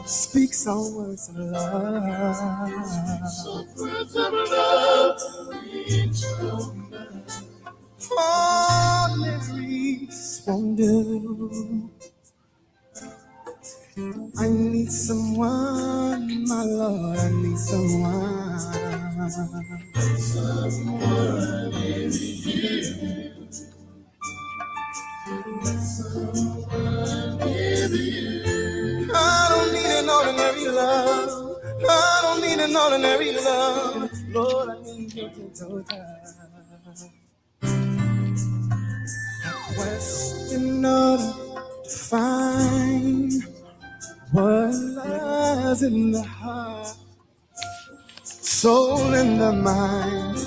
Speak some words of love. Ordinaries won't do. I need someone, my Lord, I need someone. I don't need an ordinary love. I don't need an ordinary love. Lord, I need your gentle touch. I quest in order to find what lies in the heart, soul in the mind,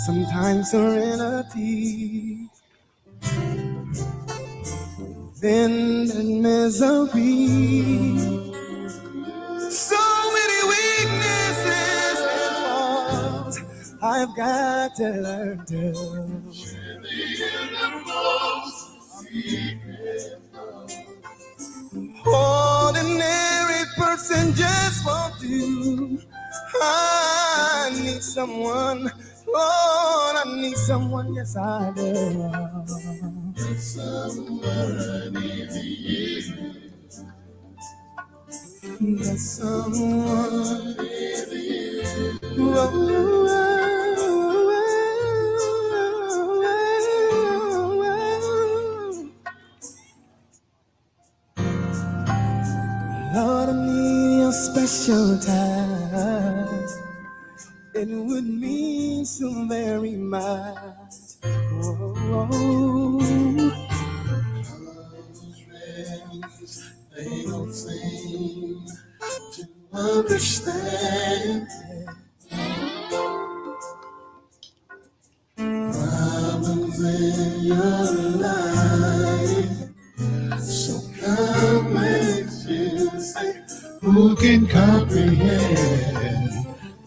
sometimes serenity, then the misery. So many weaknesses and faults I've got to learn to. Ordinary person just won't do. I need someone, Lord, I need someone, yes I do. There's someone. Lord, I need your special touch. It would mean so very much. Oh, they don't seem to understand. Problems in your life, so complex you say, who can comprehend?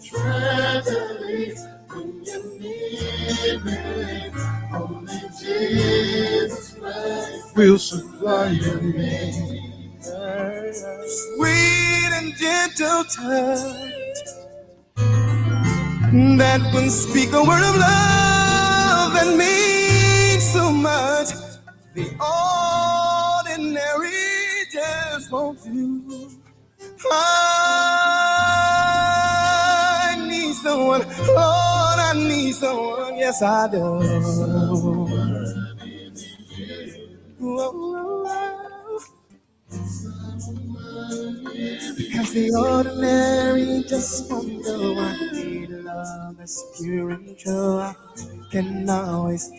Tragedy when you need relief, only Jesus Christ will supply your need. Sweet and gentle touch that will speak a word of love that means so much. The ordinary just won't do. I need someone, Lord, I need someone, yes I do. Because the ordinary just won't do. I need love that's pure and true. I can always.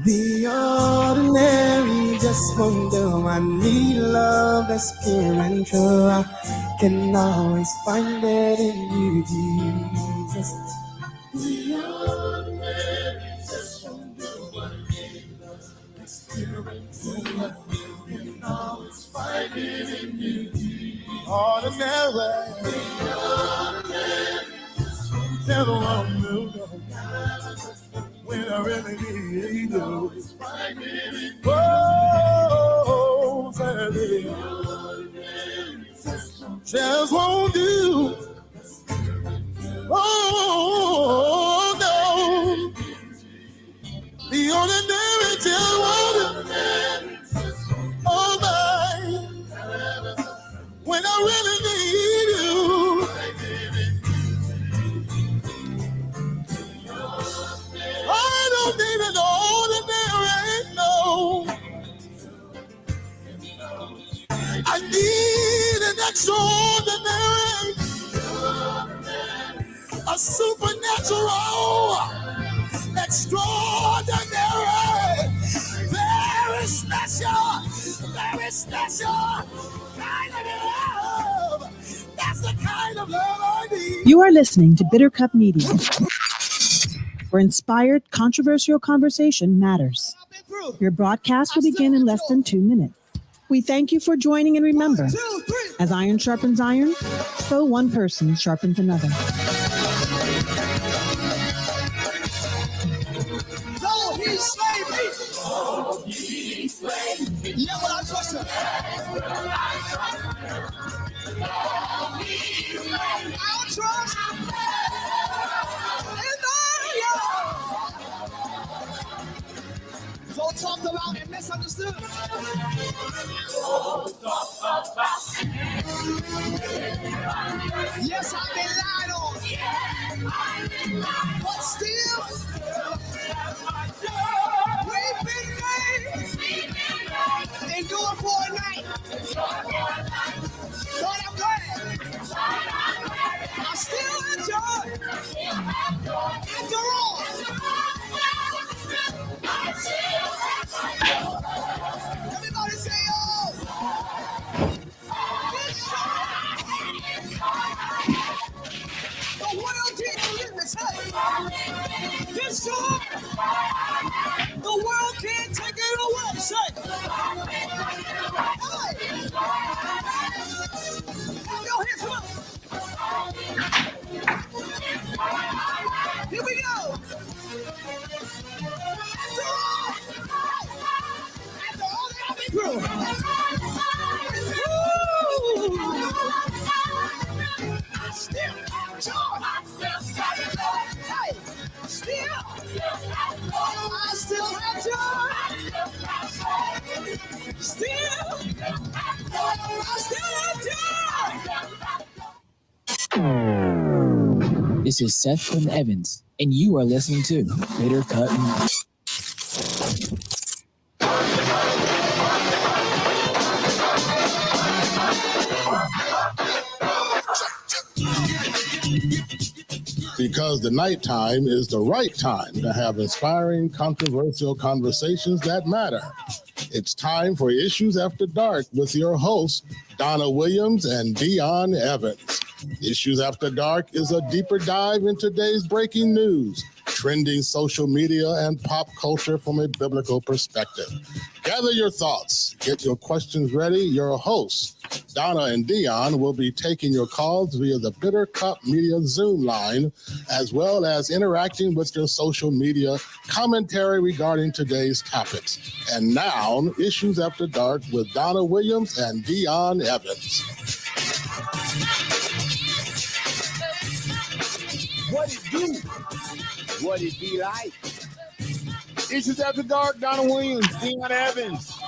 The ordinary just won't do. I need love that's pure and true. I can always find it in you, Jesus. The ordinary just won't do. I need love that's pure and true. I can always find it in you, Jesus. Ordinary just won't do. When I really need you, oh, sadly, just won't do. Oh, no, the ordinary just won't do. Oh, my, when I really need you. I don't need an ordinary, no. I need an extraordinary, a supernatural, extraordinary, very special kind of love. That's the kind of love I need. You are listening to Bitter Cup Media, where inspired, controversial conversation matters. Your broadcast will begin in less than 2 minutes. We thank you for joining, and remember, as iron sharpens iron, so one person sharpens another. Though he slay me, Yeah, well, I trust him. I'll trust in the Lord. So talked about and misunderstood. Yes, I've been lied on. But still, we've been made. Endure for a night. But I'm glad. I still enjoy. After all. Everybody say, oh. The world can't believe this. Hey. This song. The world can't take it away. Say. Hey. Clap your hands up. Here we go. After all that I've been through. I still joy. Hey, still. I still have joy. Still. I still have joy. This is Seth from Evans, and you are listening to Bitter Cut. Because the nighttime is the right time to have inspiring, controversial conversations that matter. It's time for Issues After Dark with your hosts, Donna Williams and Dion Evans. Issues After Dark is a deeper dive in today's breaking news, trending social media, and pop culture from a biblical perspective. Gather your thoughts, get your questions ready. Your hosts, Donna and Dion, will be taking your calls via the Bitter Cup Media Zoom line, as well as interacting with your social media commentary regarding today's topics. And now, Issues After Dark with Donna Williams and Dion Evans. What it do? What it be like? Issues After Dark, Donna Williams, Dion Evans.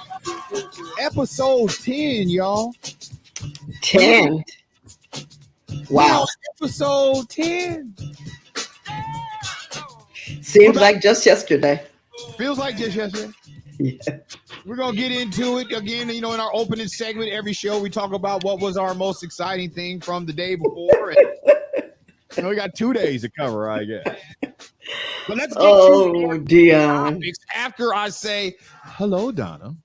Episode 10, y'all. 10. Wow. Episode 10. Seems like just yesterday. Feels like just yesterday. Yeah. We're going to get into it again. You know, in our opening segment, every show we talk about what was our most exciting thing from the day before. And, you know, we got 2 days to cover, I guess. But let's get to Dion. topics after I say hello, Donna.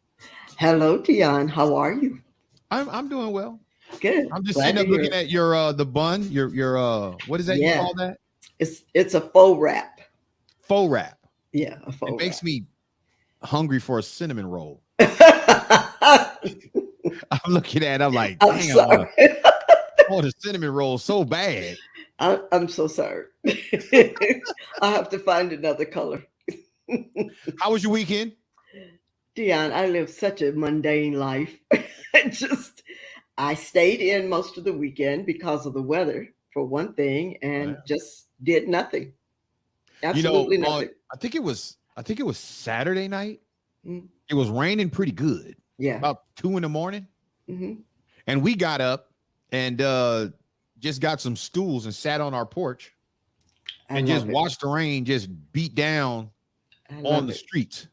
Hello, Dion. How are you? I'm doing well. Good. I'm just Glad sitting up to hear looking it. at your the bun, your what is that you call that? It's a faux wrap. Faux wrap. Yeah, a faux It makes wrap. me hungry for a cinnamon roll. I'm looking at it, I'm like, I'm dang, sorry. I want a cinnamon roll so bad. I'm so sorry. I have to find another color. How was your weekend? Dion, I live such a mundane life. I stayed in most of the weekend because of the weather, for one thing, and just did nothing. Absolutely nothing. I think it was Saturday night. Mm. It was raining pretty good. Yeah. About 2 a.m. Mm-hmm. And we got up and just got some stools and sat on our porch and just watched the rain just beat down on the streets.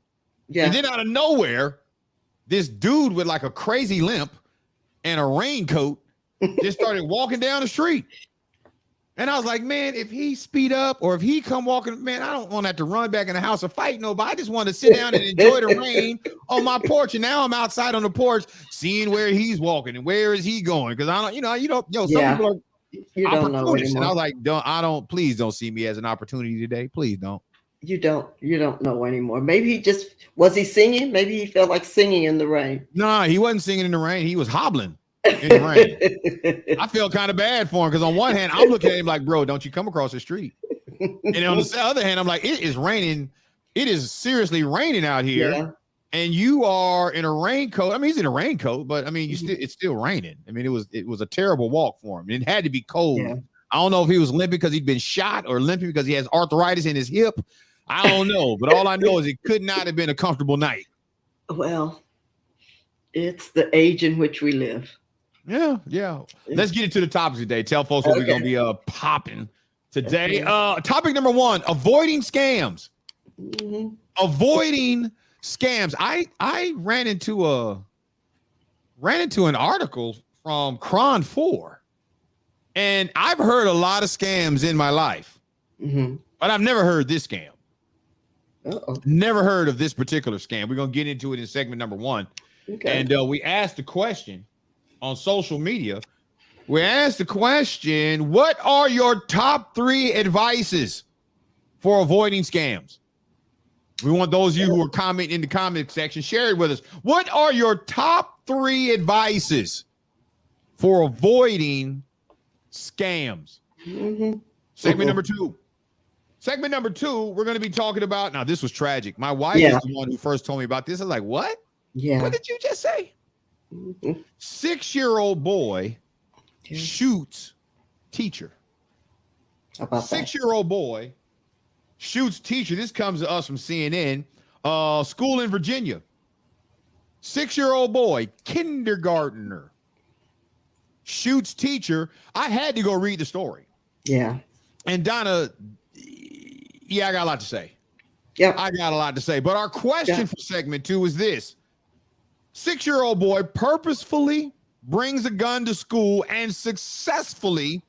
Yeah. And then out of nowhere, this dude with like a crazy limp and a raincoat just started walking down the street. And I was like, man, if he speed up or if he come walking, man, I don't want to have to run back in the house or fight nobody. I just want to sit down and enjoy the rain on my porch. And now I'm outside on the porch seeing where he's walking and where is he going. Because I don't, some people are you don't know opportunists. And I anymore. was like, please don't see me as an opportunity today. Please don't. You don't know anymore. Maybe was he singing? Maybe he felt like singing in the rain. No, he wasn't singing in the rain. He was hobbling in the rain. I feel kind of bad for him because on one hand, I'm looking at him like, bro, don't you come across the street. And on the other hand, I'm like, it is raining. It is seriously raining out here. Yeah. and you are in a raincoat. I mean, he's in a raincoat, but I mean, it's still raining. I mean, it was a terrible walk for him. It had to be cold. Yeah. I don't know if he was limping because he'd been shot or limping because he has arthritis in his hip. I don't know, but all I know is it could not have been a comfortable night. Well, it's the age in which we live. Yeah. Let's get into the topics today. Tell folks what we're gonna be popping today. Okay. Topic number 1: avoiding scams. Mhm. Avoiding scams. I ran into an article from Cron 4, and I've heard a lot of scams in my life, Mhm. but I've never heard this scam. Uh-oh. Never heard of this particular scam. We're gonna get into it in segment number 1. Okay. And we asked the question on social media. We asked the question, what are your top 3 advices for avoiding scams? We want those of you who are commenting in the comment section, share it with us. What are your top 3 advices for avoiding scams? Mhm. Segment number 2. Segment number 2, we're going to be talking about, now this was tragic. My wife is the one who first told me about this. I was like, what? Yeah. What did you just say? Mhm. 6-year-old boy shoots teacher. How about that? 6-year-old boy shoots teacher. This comes to us from CNN. School in Virginia. 6-year-old boy, kindergartner, shoots teacher. I had to go read the story. Yeah. And Donna, yeah, I got a lot to say. Yeah. I got a lot to say. But our question for segment 2 is this. 6-year-old boy purposefully brings a gun to school and successfully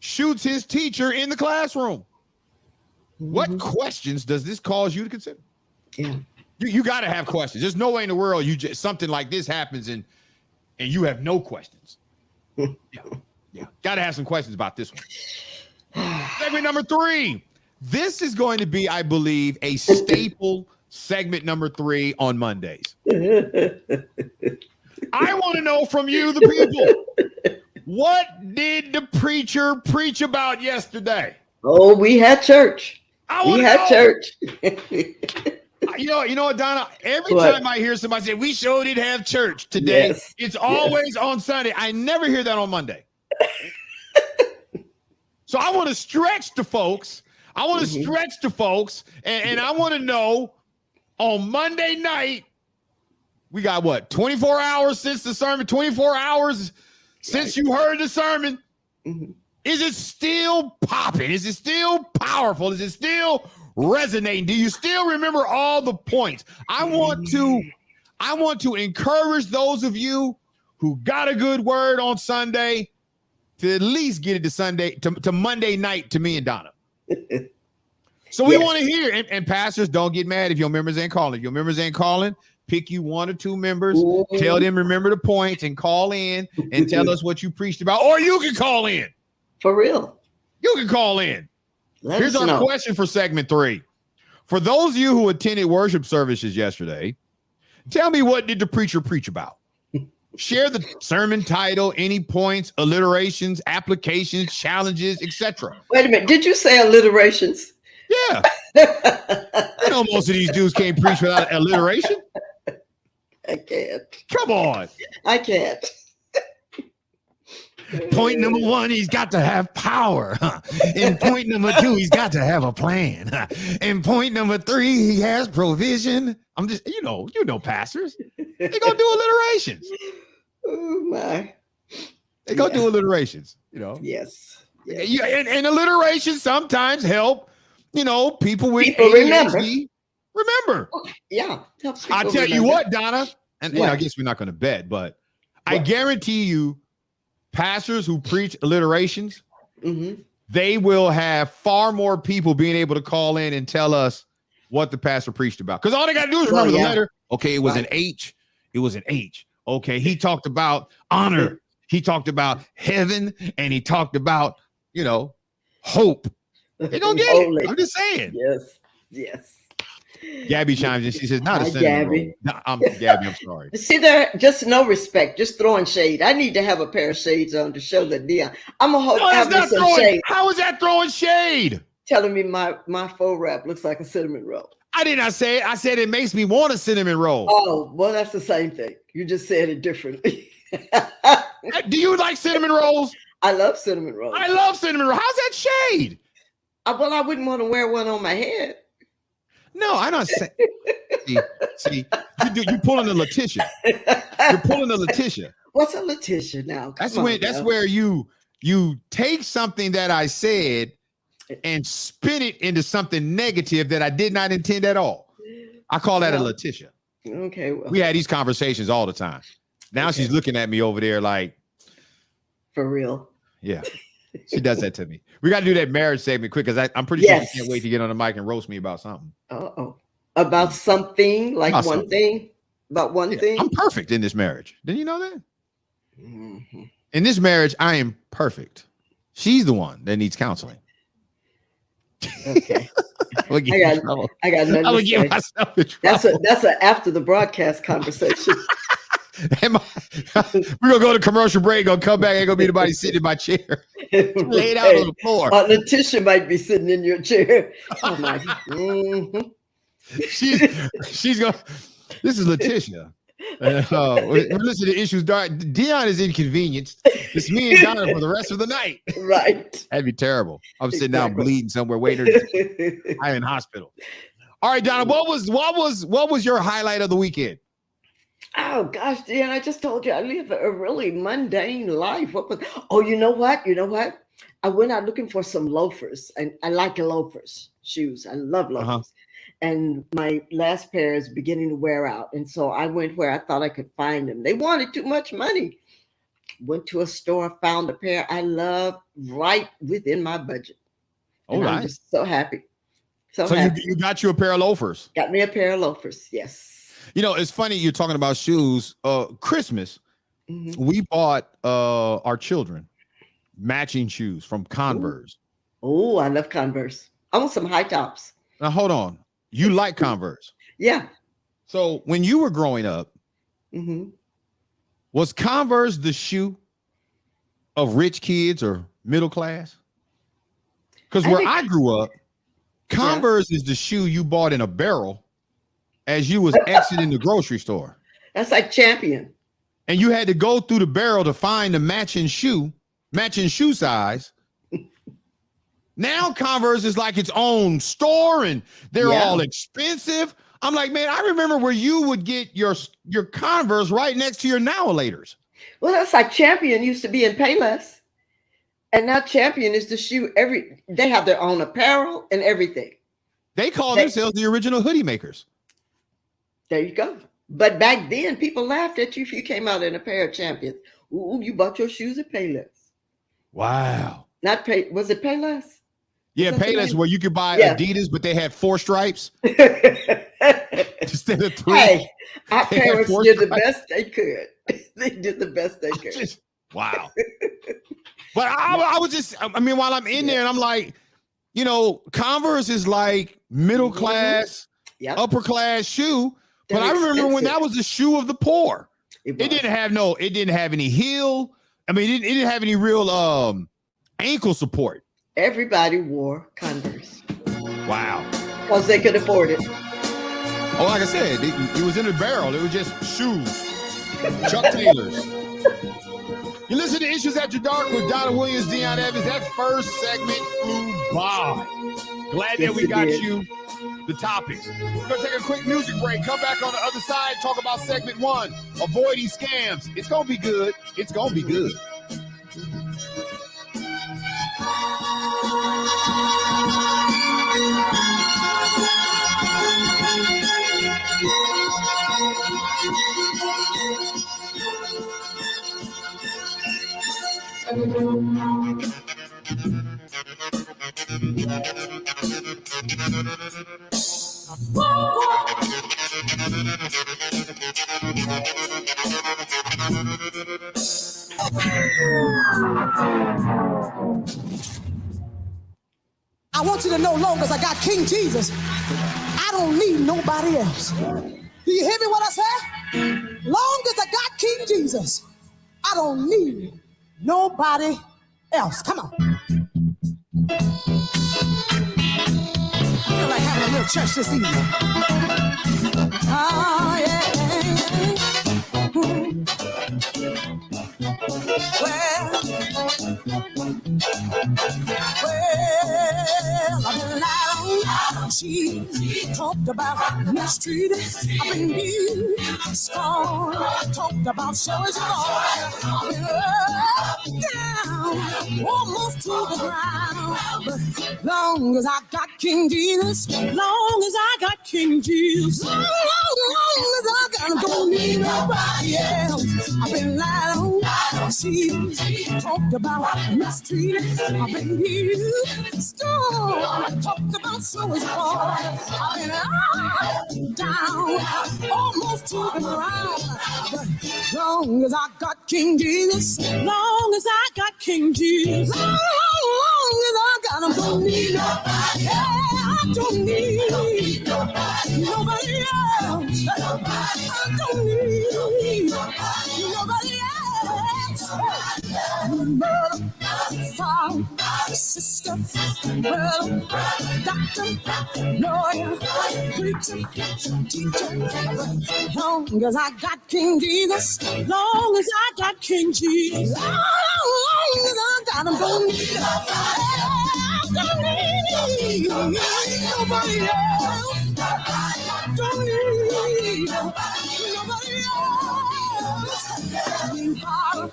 shoots his teacher in the classroom. What questions does this cause you to consider? Yeah. You got to have questions. There's no way in the world something like this happens and you have no questions. Yeah. Got to have some questions about this one. Segment number 3. This is going to be, I believe, a staple segment number 3 on Mondays. I want to know from you, the people, what did the preacher preach about yesterday? Oh, we had church. We had church. You know what, Donna? Every time I hear somebody say, we sure did have church today, it's always on Sunday. I never hear that on Monday. So I want to stretch the folks. I want to stretch the folks. And I want to know on Monday night, we got what, 24 hours since the sermon, 24 hours since you heard the sermon. Is it still popping? Is it still powerful? Is it still resonating? Do you still remember all the points? I want to encourage those of you who got a good word on Sunday to at least get it to Sunday, to Monday night to me and Donna. So we want to hear, and pastors, don't get mad if your members ain't calling. If your members ain't calling, pick you 1 or 2 members, tell them remember the points and call in and tell us what you preached about, or you can call in. For real. You can call in. Here's our know. question for segment 3. For those of you who attended worship services yesterday, tell me, what did the preacher preach about? Share the sermon title, any points, alliterations, applications, challenges, etc. Wait a minute. Did you say alliterations? Yeah. I know most of these dudes can't preach without alliteration. I can't. Come on. I can't. Point number 1, he's got to have power. And point number 2, he's got to have a plan. And point number 3, he has provision. I'm just, you know, pastors. They're going to do alliterations. Oh, my. They're going to do alliterations, you know. Yes. Yeah, and alliterations sometimes help, you know, people with ADHD remember. Yeah. I'll tell you what, Donna, and I guess we're not going to bet, but I guarantee you, pastors who preach alliterations, they will have far more people being able to call in and tell us what the pastor preached about. Because all they got to do is remember the letter. Okay, it was an H. It was an H. Okay, he talked about honor. He talked about heaven, and he talked about, you know, hope. They don't get it. I'm just saying. Yes. Gabby chimes in. She says, not a cinnamon Gabby. roll. I'm Gabby. I'm sorry. See, there, just no respect, just throwing shade. I need to have a pair of shades on to show that Dion. I'm gonna have some shade. How is that throwing shade? Telling me my faux wrap looks like a cinnamon roll. I did not say it. I said it makes me want a cinnamon roll. Oh, well, that's the same thing. You just said it differently. Do you like cinnamon rolls? I love cinnamon rolls. I love cinnamon rolls. How's that shade? Well, I wouldn't want to wear one on my head. No, I don't say. See, you pulling a Letitia. You're pulling a Letitia. What's a Letitia now? That's where you take something that I said and spin it into something negative that I did not intend at all. I call that a Letitia. Okay. Well, we had these conversations all the time. Now she's looking at me over there like, for real. Yeah, she does that to me. We got to do that marriage segment quick because I'm pretty sure she can't wait to get on the mic and roast me about something. About something, like about one something. Thing? About one thing? I'm perfect in this marriage. Didn't you know that? Mm-hmm. In this marriage, I am perfect. She's the one that needs counseling. Okay. I got nothing to say. That's a after the broadcast conversation. We're gonna go to commercial break. Gonna come back. Ain't gonna be nobody sitting in my chair. Laid out on the floor. Letitia might be sitting in your chair. She's gonna. This is Letitia. Listen to Issues Dark. Dion is inconvenienced. It's me and Donna for the rest of the night. Right. That'd be terrible. I'm sitting down bleeding somewhere waiting. I'm in hospital. All right, Donna. What was your highlight of the weekend? Oh gosh, Dan, I just told you I live a really mundane life. You know what? I went out looking for some loafers, and I like loafers, shoes. I love loafers. Uh-huh. And my last pair is beginning to wear out. And so I went where I thought I could find them. They wanted too much money. Went to a store, found a pair I love right within my budget. All right. I'm just so happy. So happy. You got you a pair of loafers. Got me a pair of loafers, yes. You know, it's funny you're talking about shoes. Christmas, we bought our children matching shoes from Converse. Oh, I love Converse. I want some high tops. Now, hold on. You like Converse? Yeah. So when you were growing up, was Converse the shoe of rich kids or middle class? Because where I grew up, Converse is the shoe you bought in a barrel as you was exiting the grocery store. That's like Champion. And you had to go through the barrel to find the matching shoe size. Now Converse is like its own store and they're all expensive. I'm like, man, I remember where you would get your Converse right next to your Now-a-Laters. Well, that's like Champion used to be in Payless. And now Champion is the shoe. They have their own apparel and everything. They call themselves the original hoodie makers. There you go. But back then, people laughed at you if you came out in a pair of Champions. Ooh, you bought your shoes at Payless. Wow. Was it Payless? Yeah, Payless where you could buy Adidas, but they had 4 stripes instead of 3. Hey, our parents did the best they could. They did the best they could. Wow. But I was just, while I'm in there and I'm like, you know, Converse is like middle class, upper class shoe. But I remember when that was the shoe of the poor. It didn't have any heel. It didn't have any real ankle support. Everybody wore Converse. Wow. Because they could afford it. Oh, like I said, it was in a barrel. It was just shoes. Chuck Taylors. You listen to Issues After Dark with Donna Williams, Dion Evans. That first segment flew by. Glad that we got you the topics. We're going to take a quick music break. Come back on the other side. Talk about segment 1, avoiding scams. It's going to be good. It's going to be good. I want you to know, long as I got King Jesus, I don't need nobody else. Do you hear me what I say? Long as I got King Jesus, I don't need nobody else. Come on. I feel like having a little church this evening. Oh, yeah. Well, I've been lied on. She talked about mistreated. I've been used, scorned, talked about so is wrong. Down, almost to the ground. But long as I got King Jesus, long as I got King Jesus, long as I got him, don't need nobody else. I've been lied on. She talked about mistreated. I've been used, scorned, talked about so is wrong. I've been down, almost to the ground. But long as I got King Jesus, long as I got King Jesus, long as I got him, don't need nobody. Yeah, I don't need nobody else. I don't need nobody else. Brother, father, sister, brother, doctor, lawyer, preacher, teacher. Long as I got King Jesus, long as I got King Jesus, long as I got him, don't need nobody else. Don't need nobody else. Father,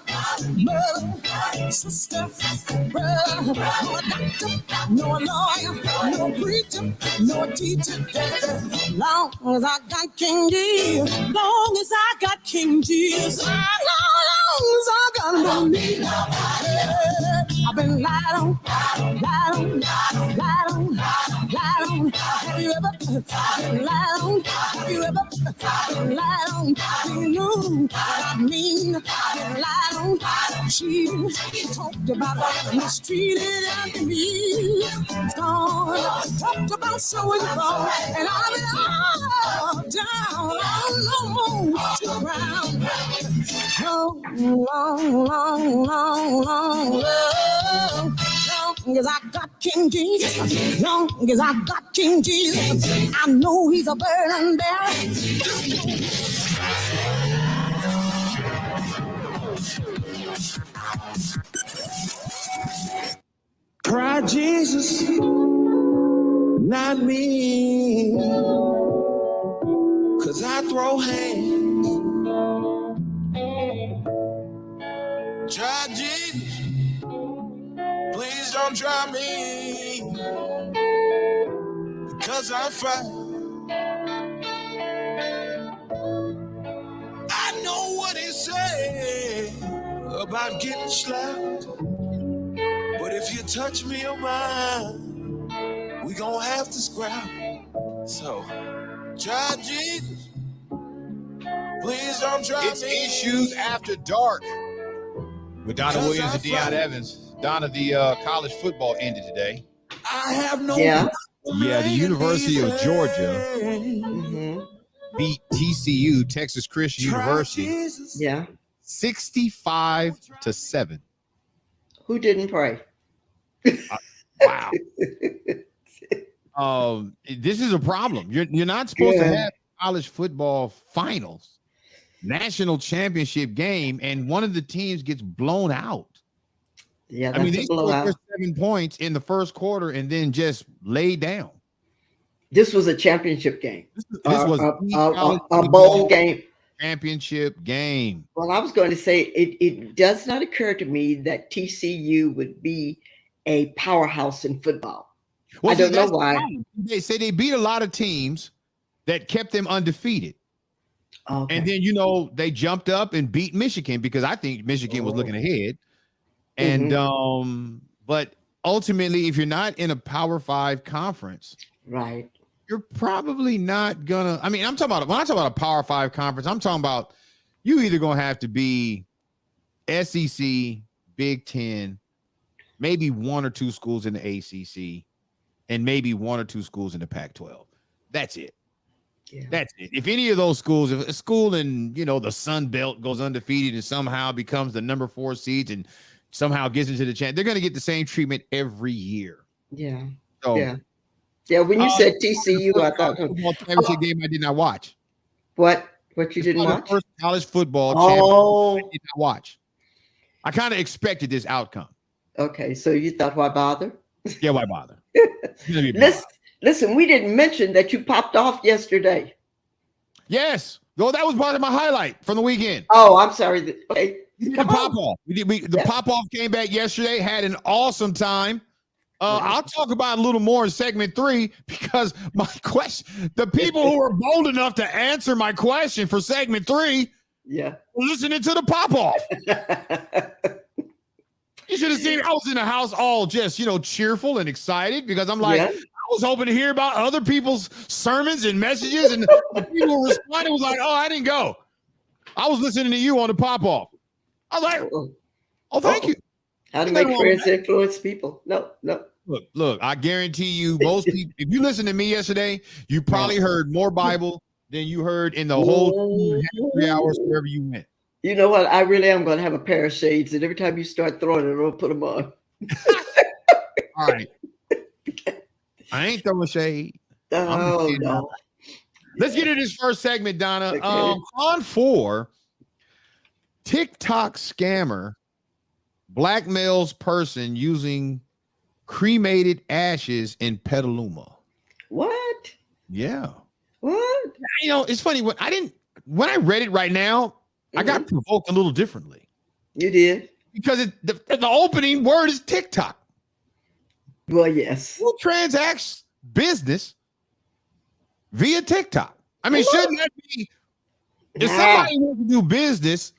mother, sister, brother, no doctor, no lawyer, no preacher, no teacher. Long as I got King Jesus, long as I got King Jesus, long as I got him, don't need nobody. I've been lied on, lied on, lied on, lied on. Have you ever been lied on? Have you ever been lied on? You know what I mean? I've been lied on. She talked about mistreated and me. It's gone. Talked about so is wrong. And I've been all down, almost to the ground. Long as I got King Jesus, long as I got King Jesus, I know he's a burden bearer. Cry Jesus, not me, 'cause I throw hands. Try Jesus, please don't try me, because I fight. I know what he said about getting slapped, but if you touch me or mine, we gon' have to scrap. So, try Jesus, please don't try It's me. Issues After Dark with Donna Williams and Deion Evans. Donna, the college football ended today. I have no Yeah. Yeah, the University of Georgia Mm-hmm. beat TCU, Texas Christian University, Yeah. 65-7. Who didn't pray? Wow. This is a problem. You're not supposed to have college football finals, national championship game, and one of the teams gets blown out. Yeah, I mean, that's they a scored blowout. 7 points in the first quarter and then just laid down. This was a championship game. This was A bowl game. championship game. Well, I was going to say it does not occur to me that TCU would be a powerhouse in football. Well, I don't know that's the why. problem. They say they beat a lot of teams that kept them undefeated. Okay. And then, they jumped up and beat Michigan because I think Michigan was looking ahead. And but ultimately, if you're not in a Power 5 conference, Right. you're probably not gonna. I mean, when I talk about a Power 5 conference, I'm talking about you either gonna have to be SEC, Big Ten, maybe 1 or 2 schools in the ACC, and maybe 1 or 2 schools in the Pac-12. That's it. Yeah. That's it. If any of those schools, if a school in the Sun Belt goes undefeated and somehow becomes the number 4 seeds and somehow gets into the chance, they're going to get the same treatment every year. Yeah. So Yeah. Yeah, when you said TCU, I thought, football championship game I did not watch. what you didn't The watch? first college football Oh, championship I did not watch. I kind of expected this outcome. okay. So you thought, why bother? Yeah, why bother? It's gonna be bad. Listen, we didn't mention that you popped off yesterday. Yes. Though that was part of my highlight from the weekend. Oh, I'm sorry. Okay. We did Come the on. pop off. The Yeah. pop off came back yesterday, had an awesome time. I'll talk about it a little more in segment 3 because my question, the people who were bold enough to answer my question for segment 3 Yeah. were listening to the pop off. You should have seen. I was in the house all just, cheerful and excited because I'm like, Yeah. I was hoping to hear about other people's sermons and messages, and the people who responded was like, "Oh, I didn't go. I was listening to you on the pop off." I was like, "Oh, thank you." How to Ain't make nothing wrong with friends influence people. No. Look, I guarantee you, most people, if you listened to me yesterday, you probably heard more Bible than you heard in the whole 3 hours wherever you went. You know what? I really am going to have a pair of shades, and every time you start throwing it, I'll put them on. All right. I ain't throwing shade. Oh, kidding. no. Let's get into this first segment, Donna. Okay. On 4, TikTok scammer blackmails person using cremated ashes in Petaluma. What? Yeah. What? It's funny when I read it right now, I got provoked a little differently You did? because the opening word is TikTok. Well, yes. Who transacts business via TikTok? I mean, shouldn't that be if somebody wants to do business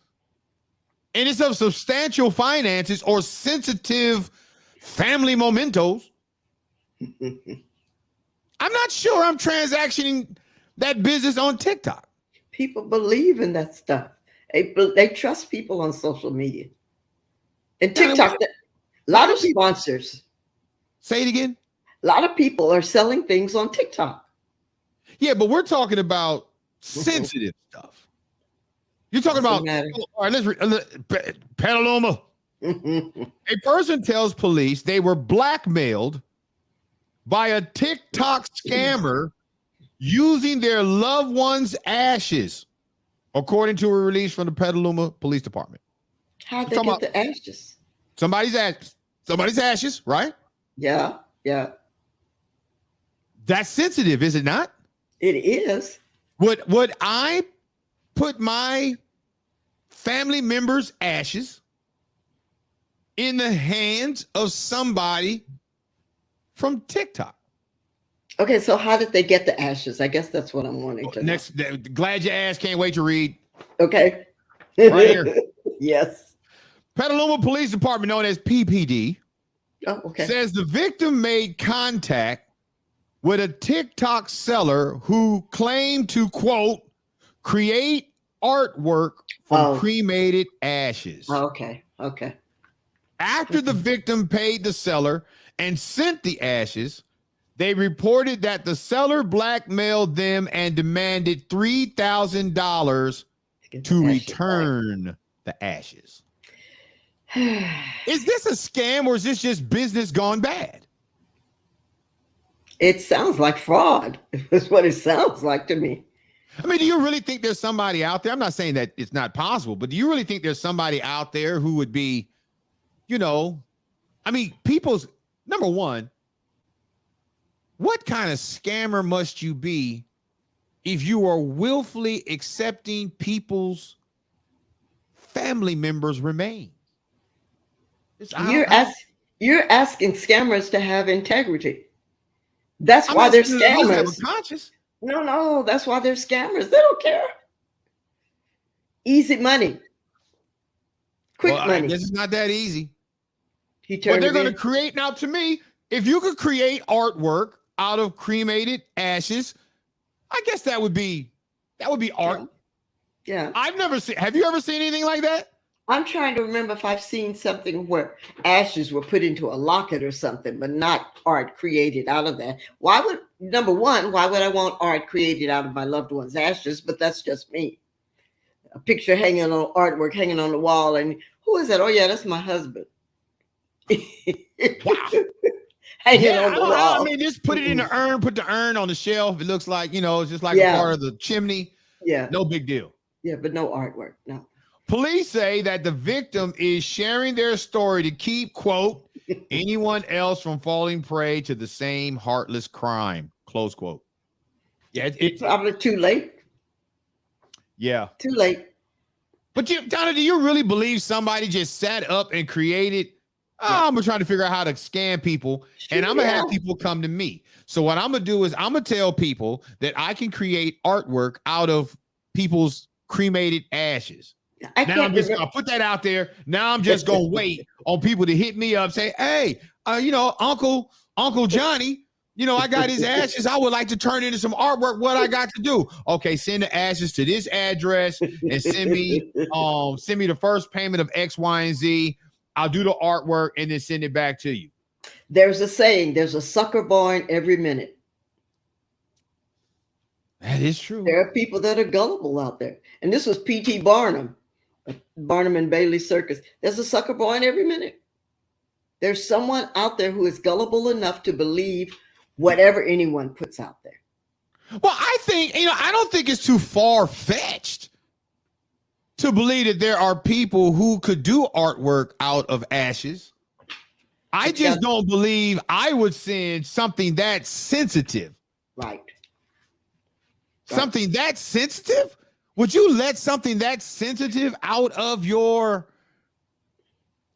and it's of substantial finances or sensitive family mementos? I'm not sure I'm transacting that business on TikTok. People believe in that stuff. They trust people on social media. And TikTok, a lot of sponsors. Say it again. A lot of people are selling things on TikTok. Yeah, but we're talking about sensitive stuff. You're talking about, all right, Petaluma. A person tells police they were blackmailed by a TikTok scammer using their loved one's ashes, according to a release from the Petaluma Police Department. How'd they get the ashes? Somebody's ashes, right? Yeah. That's sensitive, is it not? It is. Would I put my family members' ashes in the hands of somebody from TikTok? Okay, so how did they get the ashes? I guess that's what I'm wanting to know. Glad you asked. Can't wait to read. Okay. Right here. Yes. Petaluma Police Department, known as PPD, says the victim made contact with a TikTok seller who claimed to, quote, create artwork from cremated ashes. Okay. After the victim paid the seller and sent the ashes, they reported that the seller blackmailed them and demanded $3,000 to return the ashes. Is this a scam or is this just business gone bad? It sounds like fraud. That's what it sounds like to me. I mean, do you really think there's somebody out there? I'm not saying that it's not possible, but do you really think there's somebody out there who would be, people's number one, what kind of scammer must you be if you are willfully accepting people's family members' remains? You're asking scammers to have integrity. That's why they're scammers. No, that's why they're scammers. They don't care. Easy money. Quick money. This is not that easy. What they're going to create now, to me, if you could create artwork out of cremated ashes, I guess that would be art. Yeah. Have you ever seen anything like that? I'm trying to remember if I've seen something where ashes were put into a locket or something, but not art created out of that. Why would I want art created out of my loved one's ashes? But that's just me. A picture artwork hanging on the wall. And who is that? Oh, yeah, that's my husband. Wow. hanging Yeah, on the wall. I mean, just put it in the urn, put the urn on the shelf. It looks like, it's just like Yeah. a part of the chimney. Yeah. No big deal. Yeah, but no artwork. No. Police say that the victim is sharing their story to keep, quote, anyone else from falling prey to the same heartless crime, close quote. Yeah, It's probably too late. yeah. Too late. But Donna, do you really believe somebody just sat up and created? I'm trying to figure out how to scam people, and I'm gonna have people come to me. So what I'm gonna do is I'm gonna tell people that I can create artwork out of people's cremated ashes. Now I'm just gonna put that out there. Now I'm just gonna wait on people to hit me up, say, "Hey, Uncle Johnny, I got his ashes. I would like to turn into some artwork. What I got to do? Okay, send the ashes to this address and send me the first payment of X, Y, and Z. I'll do the artwork and then send it back to you." There's a saying, there's a sucker born every minute. That is true. There are people that are gullible out there. And this was P.T. Barnum and Bailey Circus. There's a sucker born every minute. There's someone out there who is gullible enough to believe whatever anyone puts out there. Well, I think, I don't think it's too far-fetched to believe that there are people who could do artwork out of ashes. I just don't believe I would send something that sensitive. Right. Something that sensitive? Would you let something that sensitive out of your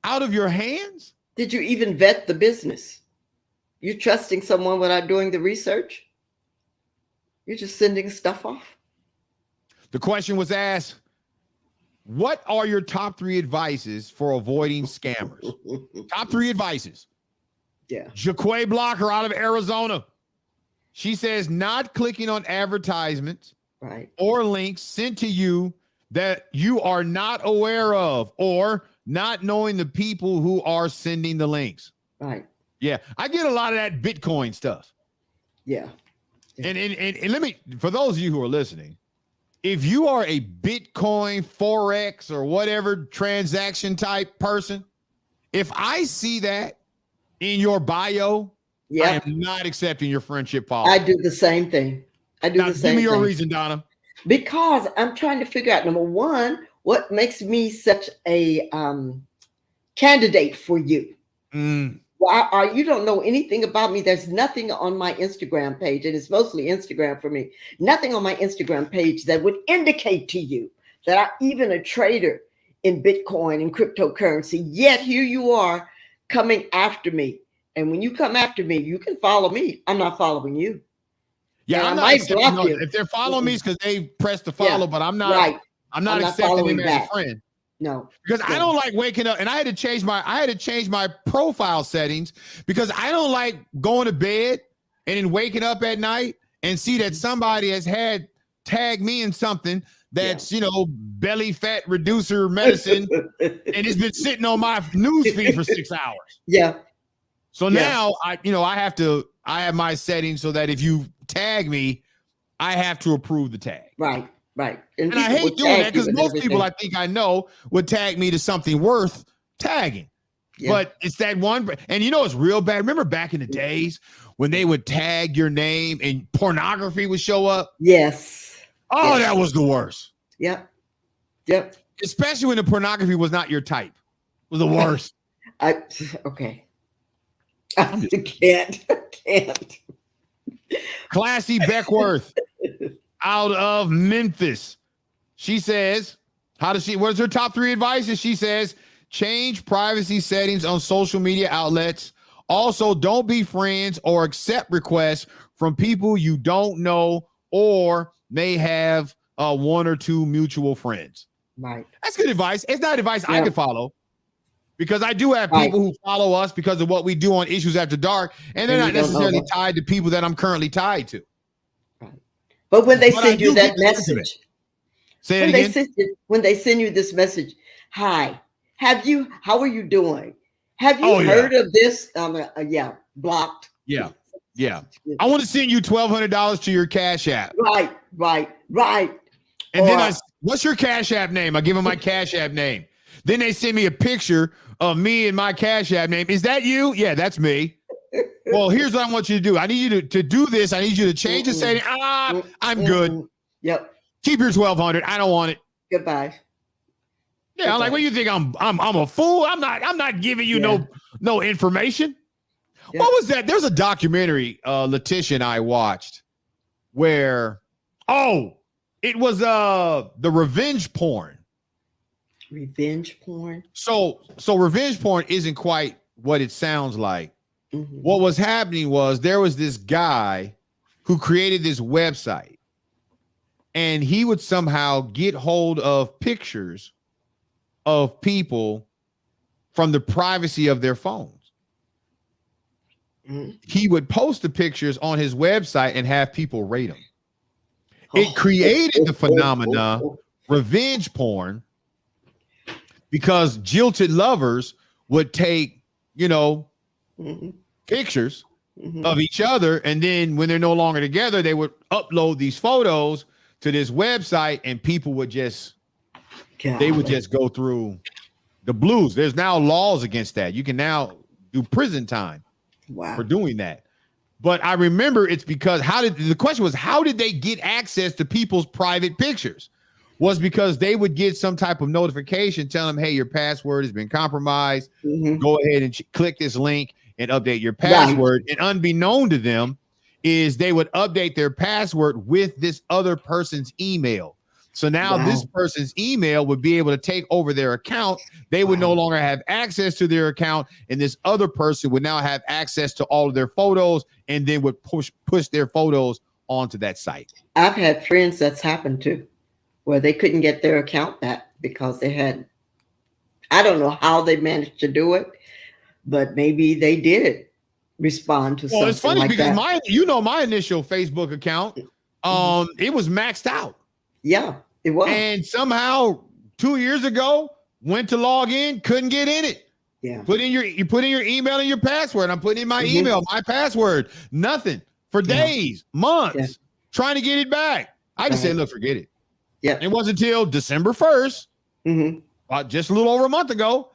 hands? Did you even vet the business? You're trusting someone without doing the research? You're just sending stuff off. The question was asked, what are your top 3 advices for avoiding scammers? Top 3 advices. Yeah. Jaquay Blocker out of Arizona. She says not clicking on advertisements or links sent to you that you are not aware of, or not knowing the people who are sending the links. Right. Yeah. I get a lot of that Bitcoin stuff. Yeah. And let me, for those of you who are listening, if you are a Bitcoin, Forex, or whatever transaction type person, if I see that in your bio, I am not accepting your friendship follow. I do the same thing. Give me your reason, Donna. Because I'm trying to figure out, number one, what makes me such a candidate for you. Well, you don't know anything about me. There's nothing on my Instagram page, and it's mostly Instagram for me. Nothing on my Instagram page that would indicate to you that I'm even a trader in Bitcoin and cryptocurrency. Yet here you are coming after me. And when you come after me, you can follow me. I'm not following you. Yeah, I might block you. If they're following me, it's because they pressed the follow, but I'm not. Right. I'm not accepting them as a friend. No, because I don't like waking up, and I had to change my profile settings because I don't like going to bed and then waking up at night and see that somebody has had tagged me in something that's belly fat reducer medicine and it's been sitting on my news feed for 6 hours. Yeah. So now I have my settings so that if you tag me, I have to approve the tag. Right. Right. And I hate doing that because most people I think I know would tag me to something worth tagging. Yeah. But it's that one. And it's real bad. Remember back in the days when they would tag your name and pornography would show up? Yes. Oh, that was the worst. Yep. Yep. Especially when the pornography was not your type. It was the worst. Okay. I can't. Classy Beckworth out of Memphis. She says, what is her top 3 advice? She says, change privacy settings on social media outlets. Also, don't be friends or accept requests from people you don't know or may have 1 or 2 mutual friends. Right. That's good advice. It's not advice I could follow because I do have people who follow us because of what we do on Issues After Dark, and they're not necessarily tied to people that I'm currently tied to. But when they send you that message, when they send you this message, hi, how are you doing? Have you heard of this? Blocked. Yeah. I want to send you $1,200 to your Cash App. Right. And then what's your Cash App name? I give them my Cash App name. Then they send me a picture of me and my Cash App name. Is that you? Yeah, that's me. Well, here's what I want you to do. I need you to do this. I need you to change the setting. I'm good. Yep. Keep your 1200. I don't want it. Goodbye. Yeah, I'm like, what do you think? I'm a fool. I'm not giving you no information. Yeah. What was that? There's a documentary Letitia and I watched where it was the revenge porn. Revenge porn. So revenge porn isn't quite what it sounds like. Mm-hmm. What was happening was there was this guy who created this website, and he would somehow get hold of pictures of people from the privacy of their phones. Mm-hmm. He would post the pictures on his website and have people rate them. It created the phenomena revenge porn because jilted lovers would take, mm-hmm. pictures Mm-hmm. of each other, and then when they're no longer together, they would upload these photos to this website, and people would just go through the blues. There's now laws against that. You can now do prison time for doing that. But I remember it's because the question was, how did they get access to people's private pictures? Was because they would get some type of notification telling them, hey, your password has been compromised. Mm-hmm. Go ahead and click this link and update your password. And unbeknown to them is they would update their password with this other person's email. So now this person's email would be able to take over their account. They would no longer have access to their account, and this other person would now have access to all of their photos, and then would push their photos onto that site. I've had friends that's happened to, where they couldn't get their account back because they had, I don't know how they managed to do it, but maybe they did respond to something. Well, it's funny like because that. my initial Facebook account, it was maxed out. Yeah, it was. And somehow 2 years ago, went to log in, couldn't get in it. Yeah. You put in your email and your password. I'm putting in my email, my password, nothing for days, months, trying to get it back. I just said, look, forget it. Yeah. It wasn't until December 1st, just a little over a month ago,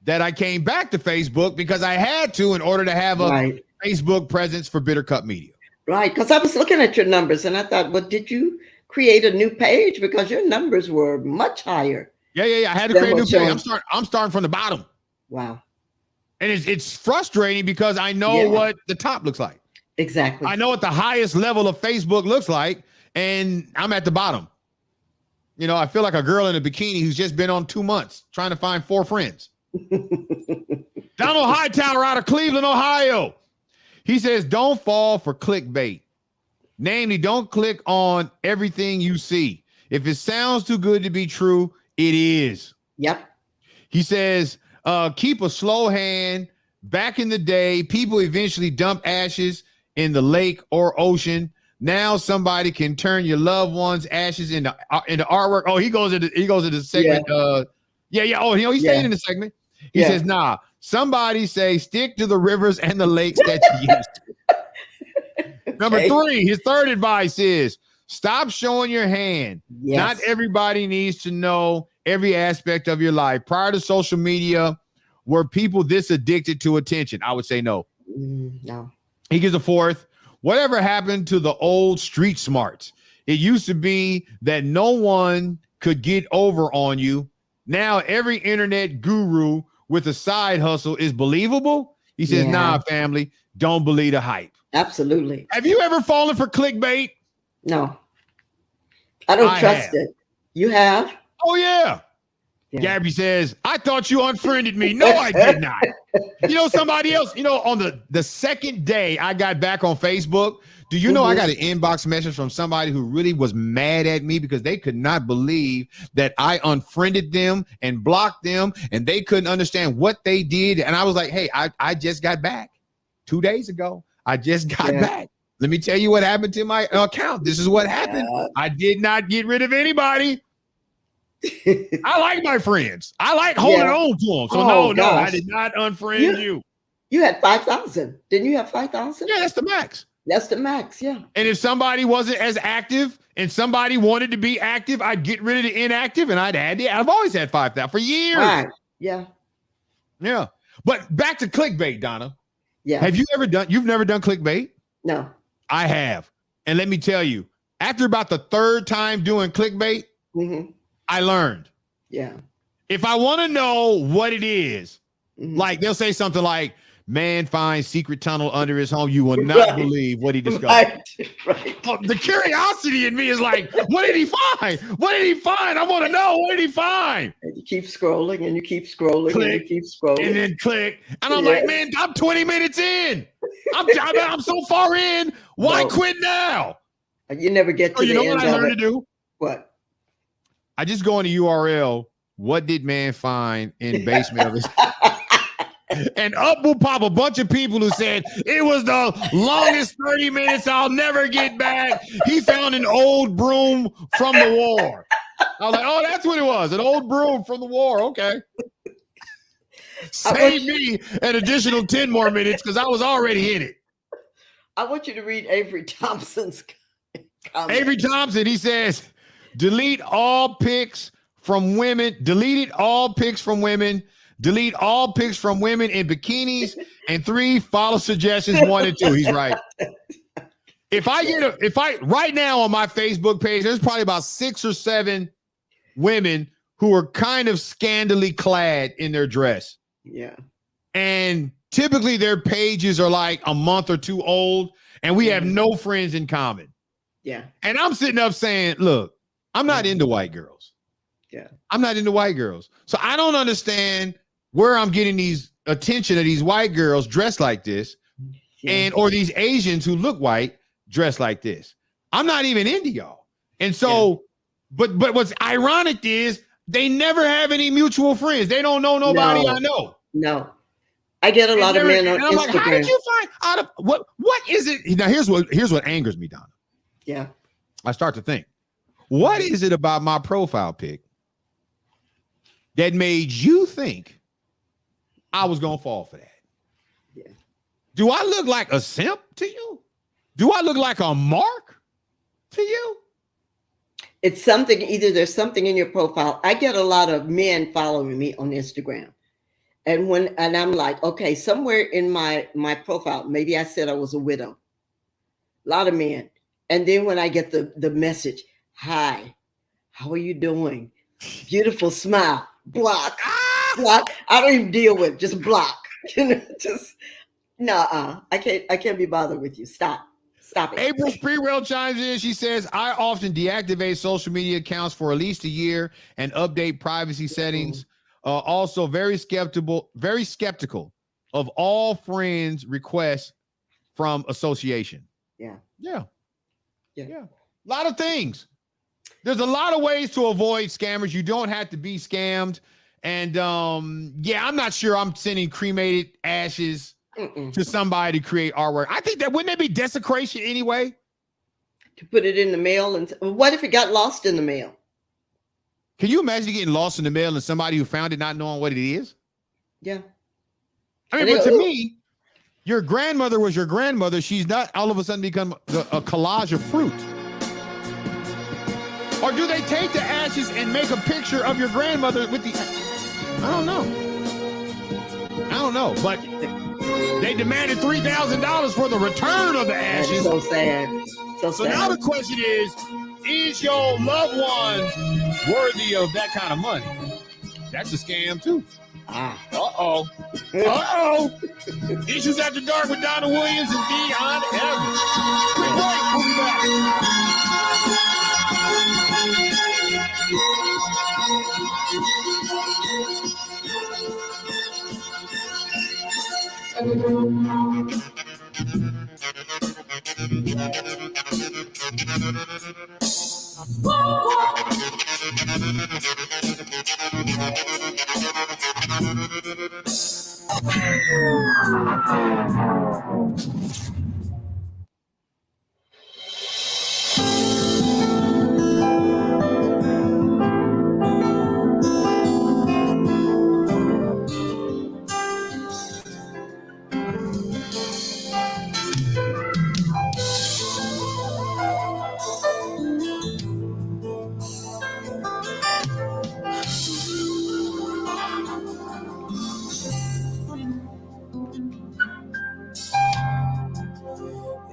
that I came back to Facebook because I had to in order to have a Facebook presence for Bitter Cup Media. Right. Because I was looking at your numbers and I thought, well, did you create a new page? Because your numbers were much higher. Yeah. I had to create a new page. I'm starting from the bottom. Wow. And it's frustrating because I know what the top looks like. Exactly. I know what the highest level of Facebook looks like, and I'm at the bottom. I feel like a girl in a bikini who's just been on 2 months trying to find 4 friends. Donald Hightower out of Cleveland, Ohio. He says, don't fall for clickbait. Namely, don't click on everything you see. If it sounds too good to be true, it is. Yep. He says, keep a slow hand. Back in the day, people eventually dump ashes in the lake or ocean. Now somebody can turn your loved one's ashes into artwork. Oh, he goes into the segment. Yeah. Oh, he's staying in the segment. He says, nah, somebody say stick to the rivers and the lakes that you used. Number 3, his third advice is stop showing your hand. Yes. Not everybody needs to know every aspect of your life. Prior to social media, were people this addicted to attention? I would say no. No. He gives a 4th. Whatever happened to the old street smarts? It used to be that no one could get over on you. Now every internet guru with a side hustle is believable. He says, nah, family, don't believe the hype. Absolutely. Have you ever fallen for clickbait? No. I don't trust it. You have? Oh, yeah. Gabby says, I thought you unfriended me. No, I did not. Somebody else, on the second day I got back on Facebook, do you know I got an inbox message from somebody who really was mad at me because they could not believe that I unfriended them and blocked them, and they couldn't understand what they did. And I was like, hey, I just got back 2 days ago. I just got back. Let me tell you what happened to my account. This is what happened. I did not get rid of anybody. I like my friends. I like holding on to them. So no, I did not unfriend you. You had 5,000. Didn't you have 5,000? Yeah, that's the max. That's the max, yeah. And if somebody wasn't as active and somebody wanted to be active, I'd get rid of the inactive and I'd add I've always had 5,000 for years. Right. Yeah. Yeah. But back to clickbait, Donna. Yeah. Have you ever done? You've never done clickbait? No. I have, and let me tell you, after about the third time doing clickbait, I learned. Yeah. If I want to know what it is, Mhm. like they'll say something like, "Man finds secret tunnel under his home." You will not believe what he discovered. Right. Oh, the curiosity in me is like, what did he find? What did he find? I want to know. What did he find? And you keep scrolling and you keep scrolling Click, and you keep scrolling. And then click. And I'm like, man, I'm 20 minutes in. I'm so far in. Why quit now? You never get to you the know end what I learned to do? What? I just go on the URL. What did man find in basement of his? And up will pop a bunch of people who said it was the longest 30 minutes I'll never get back. He found an old broom from the war. I was like, oh, that's what it was. An old broom from the war. Okay. Save me an additional 10 more minutes because I was already in it. I want you to read Avery Thompson's comment. Avery Thompson, he says, delete all pics from women. Deleted all pics from women. Delete all pics from women in bikinis. And 3, follow suggestions 1 and 2. He's right. If I right now on my Facebook page, there's probably about 6 or 7 women who are kind of scandally clad in their dress. Yeah. And typically their pages are like a month or 2 old, and we have no friends in common. Yeah. And I'm sitting up saying, look, I'm not into white girls. Yeah. I'm not into white girls. So I don't understand where I'm getting these attention of these white girls dressed like this, and or these Asians who look white dressed like this. I'm not even into y'all. And so, but what's ironic is they never have any mutual friends. They don't know nobody I know. No. I get a lot of men on I'm Instagram. like, how did you find out of what is it? Now here's what angers me, Donna. Yeah. I start to think, what is it about my profile pic that made you think I was gonna fall for that? Yeah. Do I look like a simp to you? Do I look like a mark to you? It's something, either there's something in your profile. I get a lot of men following me on Instagram. And I'm like, okay, somewhere in my profile, maybe I said I was a widow. A lot of men. And then when I get the message, hi, how are you doing? Beautiful smile. Block. Block. I don't even deal with it. Just block. Just I can't be bothered with you. Stop it. April Sprewell chimes in. She says, I often deactivate social media accounts for at least a year and update privacy settings. Also very skeptical of all friends requests from association. Yeah. A lot of things. There's a lot of ways to avoid scammers. You don't have to be scammed. And I'm not sure I'm sending cremated ashes to somebody to create artwork. I think that wouldn't that be desecration anyway? To put it in the mail, and what if it got lost in the mail? Can you imagine getting lost in the mail and somebody who found it not knowing what it is? Yeah. I mean, but to me, your grandmother was your grandmother. She's not all of a sudden become a collage of fruit. Or do they take the ashes and make a picture of your grandmother with the... I don't know. But they demanded $3,000 for the return of the ashes. That's so sad. So now the question is your loved one worthy of that kind of money? That's a scam too. Uh-oh. Issues After Dark with Donna Williams and Dion Evans. Quick break, we'll be back.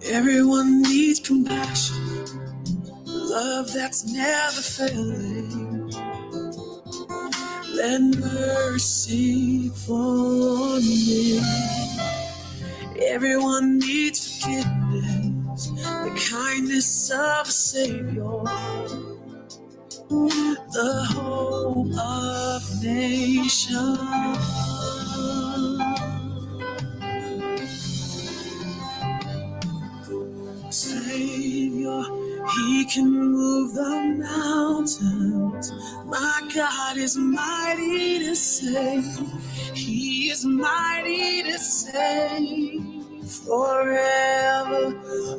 Everyone needs compassion, love that's never failing. Let mercy fall on me. Everyone needs forgiveness, the kindness of a Savior, the hope of nations. Savior, He can move the mountains. My God is mighty to save. He is mighty to save. Forever,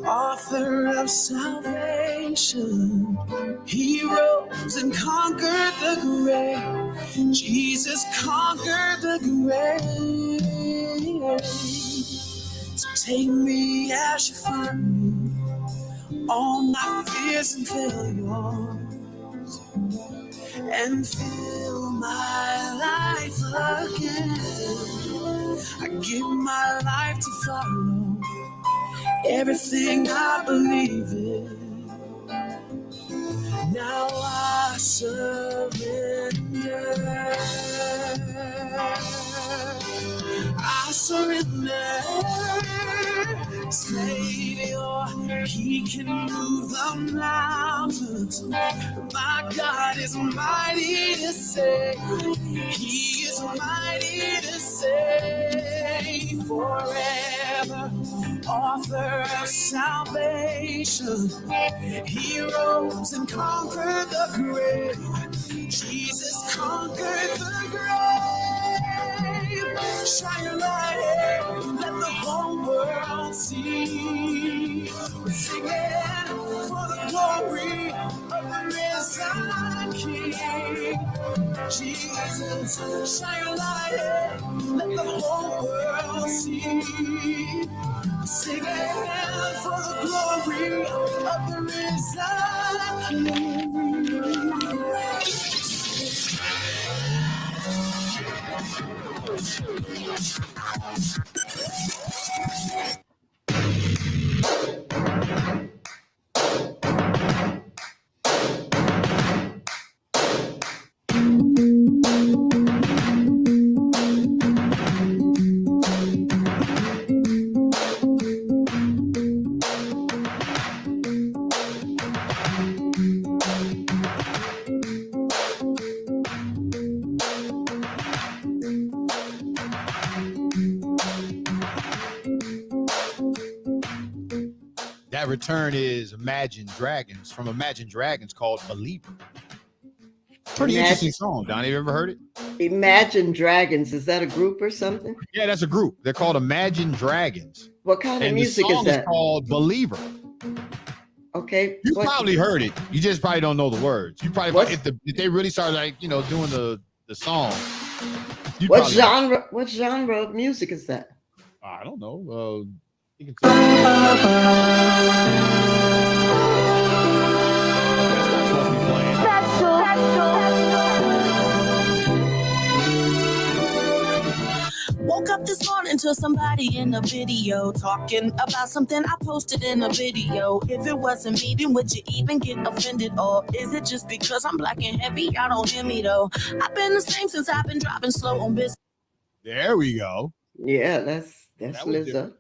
author of salvation. He rose and conquered the grave. Jesus conquered the grave. So take me as you find me, all my fears and failures, and fill my life again. I give my life to follow everything I believe in. Now I surrender. I surrender. Savior, He can move the mountains. My God is mighty to save. He is mighty to save. Forever, author of salvation. He rose and conquered the grave. Jesus conquered the grave. Shine your light, let the whole world see. We're singing for the glory of the risen King. Jesus, shine your light, let the whole world see. We're singing for the glory of the risen King. That return is Imagine Dragons from Imagine Dragons called Believer. Pretty interesting song, Donnie. You ever heard it? Imagine Dragons. Is that a group or something? Yeah, that's a group. They're called Imagine Dragons. What kind of And music the song is that? called Believer. Okay. You probably heard it. You just probably don't know the words. You probably What's- if they really started doing the song. What genre? What genre of music is that? I don't know. You can Woke up this morning to somebody in a video talking about something I posted in a video. If it wasn't me, then would you even get offended? Or is it just because I'm black and heavy? Y'all don't hear me though. I've been the same since I've been driving slow on business. There we go. Yeah, that's That was Lizzo. different.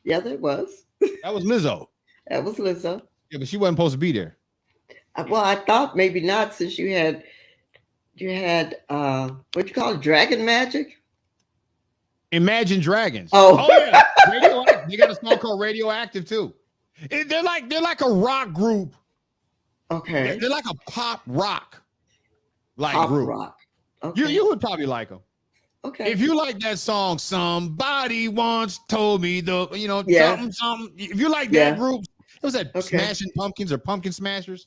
Yeah, that was. That was Lizzo. That was Lizzo. Yeah, but she wasn't supposed to be there. Well, I thought maybe not, since you had what you call it, Dragon Magic. Imagine Dragons. Oh. Yeah. Radioactive. They got a song called Radioactive too. They're like a rock group. Okay. They're like a pop rock Pop group. rock. Okay. You would probably like them. Okay. If you like that song, Somebody Once Told Me Yeah. something. If you like Yeah. that group, it was that Okay. Smashing Pumpkins or Pumpkin Smashers,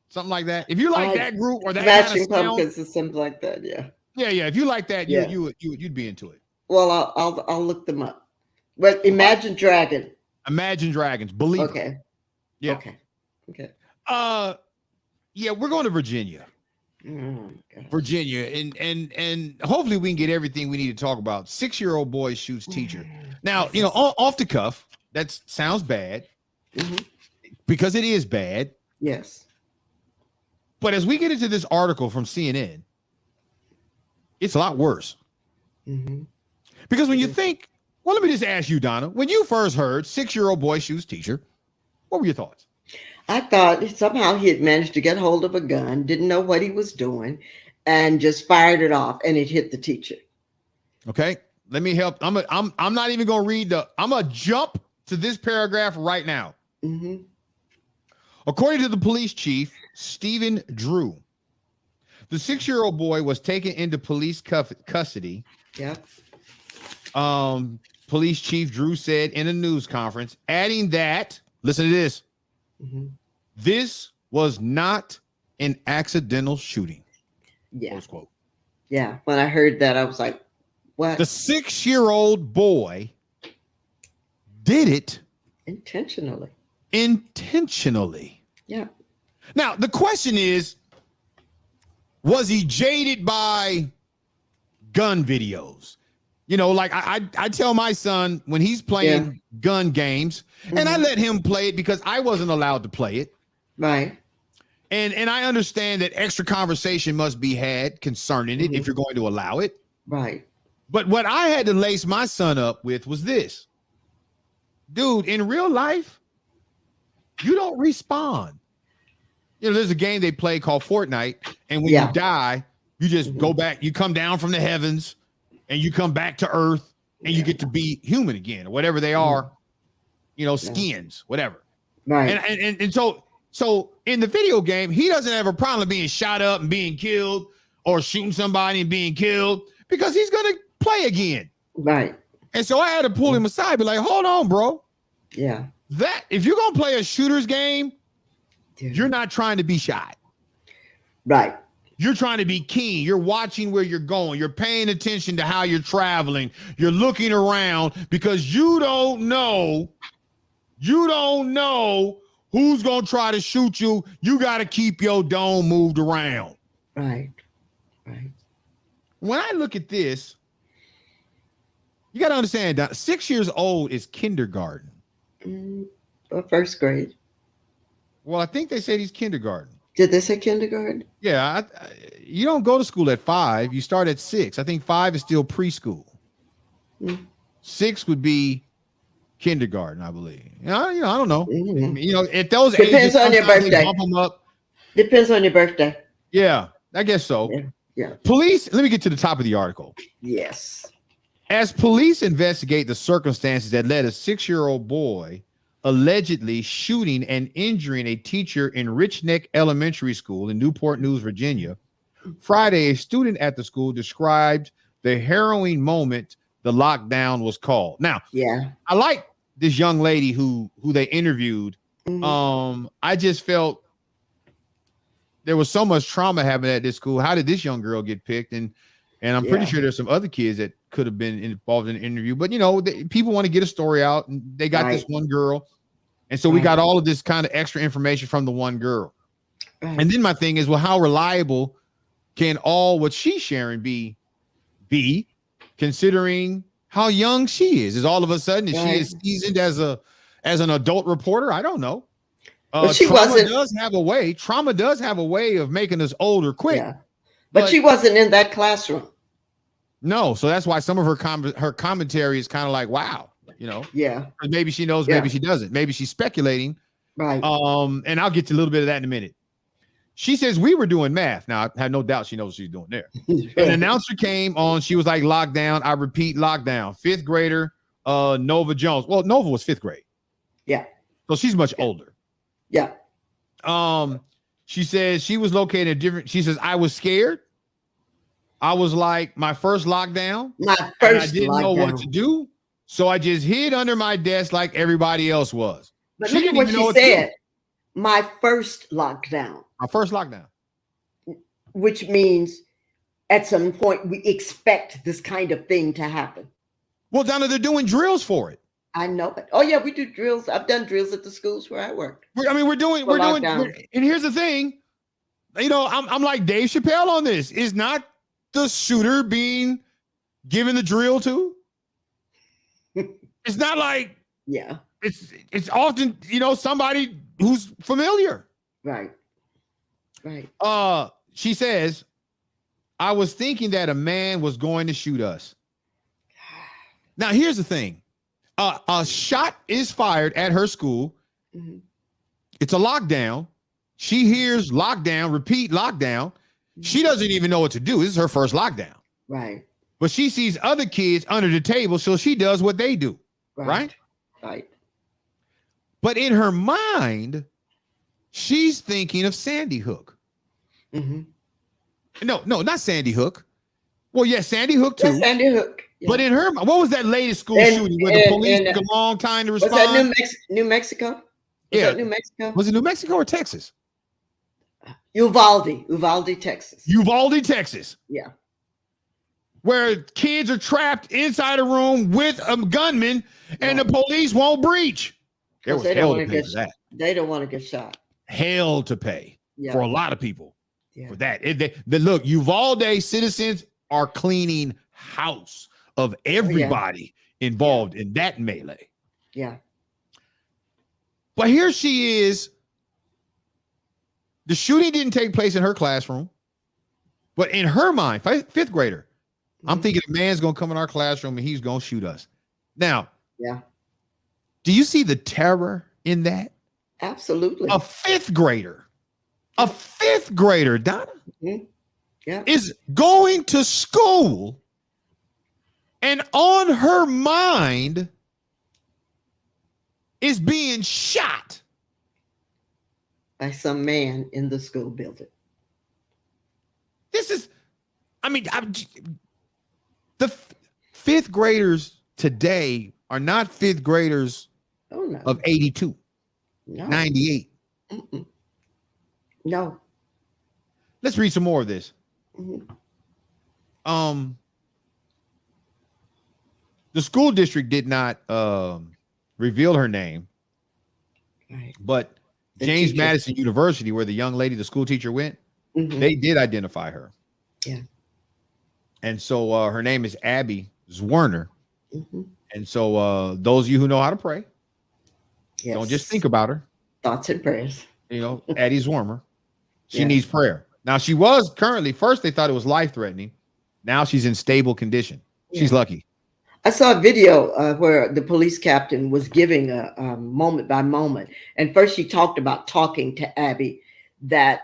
something like that. If you like that group or that Smashing kind of sound, Pumpkins or something like that. Yeah. yeah. If you like that, Yeah. you'd be into it. Well, I'll look them up. But Imagine Dragon. Imagine Dragons, Believer. Okay. Yeah. Okay. Yeah, we're going to Virginia. Virginia, and hopefully we can get everything we need to talk about. 6-year-old boy shoots teacher. Now, off the cuff, that sounds bad Mhm. because it is bad. Yes. But as we get into this article from CNN, it's a lot worse. Hmm. Because when you think, well, let me just ask you, Donna, when you first heard 6-year-old boy shoots teacher, what were your thoughts? I thought somehow he had managed to get hold of a gun, didn't know what he was doing, and just fired it off, and it hit the teacher. Okay, let me help. I'm not even gonna read I'm gonna jump to this paragraph right now. Hmm. According to the police chief, Stephen Drew, the 6-year-old boy was taken into police custody. Yep. Police chief Drew said in a news conference, adding that, listen to this, Hmm. this was not an accidental shooting. Yeah. Close quote. Yeah. When I heard that, I was like, what? The 6-year-old boy did it Intentionally. intentionally. Yeah. Now, the question is, was he jaded by gun videos? You know, like I tell my son when he's playing gun games, and I let him play it because I wasn't allowed to play it. Right. And I understand that extra conversation must be had concerning it if you're going to allow it. Right. But what I had to lace my son up with was this. Dude, in real life, you don't respawn. You know, there's a game they play called Fortnite, and when you die, you just go back, you come down from the heavens, and you come back to Earth, and you get to be human again, or whatever they are, you know, skins, whatever. Right. And so in the video game, he doesn't have a problem being shot up and being killed, or shooting somebody and being killed, because he's gonna play again. Right. And so I had to pull him aside, be like, hold on, bro. Yeah. That if you're gonna play a shooter's game, you're not trying to be shot. Right. You're trying to be keen. You're watching where you're going. You're paying attention to how you're traveling. You're looking around because you don't know who's going to try to shoot you. You got to keep your dome moved around. Right. Right. When I look at this, you got to understand that 6 years old is kindergarten. Or first grade. Well, I think they said he's kindergarten. Did they say kindergarten? Yeah, you don't go to school at 5. You start at 6. I think 5 is still preschool. 6 would be kindergarten, I believe. I don't know. You know, at those Depends ages, on your sometimes they birthday. bump them up. Depends on your birthday. Yeah, I guess so. Yeah. Police. Let me get to the top of the article. Yes. As police investigate the circumstances that led a 6-year-old boy allegedly shooting and injuring a teacher in Rich Neck Elementary School in Newport News, Virginia, Friday, a student at the school described the harrowing moment the lockdown was called. Now, I like this young lady who they interviewed. I just felt there was so much trauma happening at this school. How did this young girl get picked? And I'm pretty sure there's some other kids that could have been involved in the interview. But, you know, people want to get a story out, and they got this one girl. And so we got all of this kind of extra information from the one girl. And then my thing is, well, how reliable can all what she's sharing be considering how young she is? Is all of a sudden, she is seasoned as an adult reporter? I don't know. Trauma does have a way of making us older quick. Yeah. But she wasn't in that classroom. No, so that's why some of her commentary is kind of like, wow, you know. Yeah. Maybe she knows, maybe she doesn't. Maybe she's speculating. Right. And I'll get to a little bit of that in a minute. She says we were doing math. Now, I have no doubt she knows what she's doing there. An announcer came on. She was like, lockdown. I repeat, lockdown. 5th grader, Nova Jones. Well, Nova was 5th grade. Yeah. So she's much older. Yeah. She says she was located in different. She says, I was scared. I was like, my first lockdown. I didn't know what to do. So I just hid under my desk like everybody else was. But look at what she said. My first lockdown. My first lockdown. Which means at some point we expect this kind of thing to happen. Well, Donna, they're doing drills for it. I know it. Oh yeah, we do drills. I've done drills at the schools where I worked. We're doing, and here's the thing, you know, I'm like Dave Chappelle on this. Is not the shooter being given the drill to? It's not like, it's often, somebody who's familiar. Right. Right. She says, I was thinking that a man was going to shoot us. Now, here's the thing. A shot is fired at her school. Mm-hmm. It's a lockdown. She hears lockdown, repeat lockdown. She doesn't even know what to do. This is her first lockdown. Right. But she sees other kids under the table, so she does what they do. Right? Right. But in her mind, she's thinking of Sandy Hook. Mm-hmm. No, not Sandy Hook. Well, yes, Sandy Hook too. That's Sandy Hook. Yeah. But in her, what was that latest school shooting where the police took a long time to respond? Was that New Mexico? Was that New Mexico? Was it New Mexico or Texas? Uvalde, Texas. Uvalde, Texas. Yeah. Where kids are trapped inside a room with a gunman and the police won't breach. There was hell to pay for that. They don't want to get shot. Hell to pay for a lot of people for that. Look, Uvalde citizens are cleaning house of everybody involved in that melee. Yeah. But here she is. The shooting didn't take place in her classroom, but in her mind, fifth grader, I'm thinking a man's going to come in our classroom and he's going to shoot us. Now, do you see the terror in that? Absolutely. A fifth grader, Donna, is going to school, and on her mind is being shot by some man in the school building. This is, the fifth graders today are not fifth graders of 82, 98. Mm-mm. No. Let's read some more of this. Mm-hmm. The school district did not reveal her name, but James Madison University, where the young lady, the school teacher, went, they did identify her. Yeah. And so her name is Abby Zwerner. And so those of you who know how to pray, don't just think about her. Thoughts and prayers. Addie Zwerner. She needs prayer. Now, she was currently, first they thought it was life-threatening. Now she's in stable condition. She's lucky. I saw a video where the police captain was giving a moment by moment. And first she talked about talking to Abby, that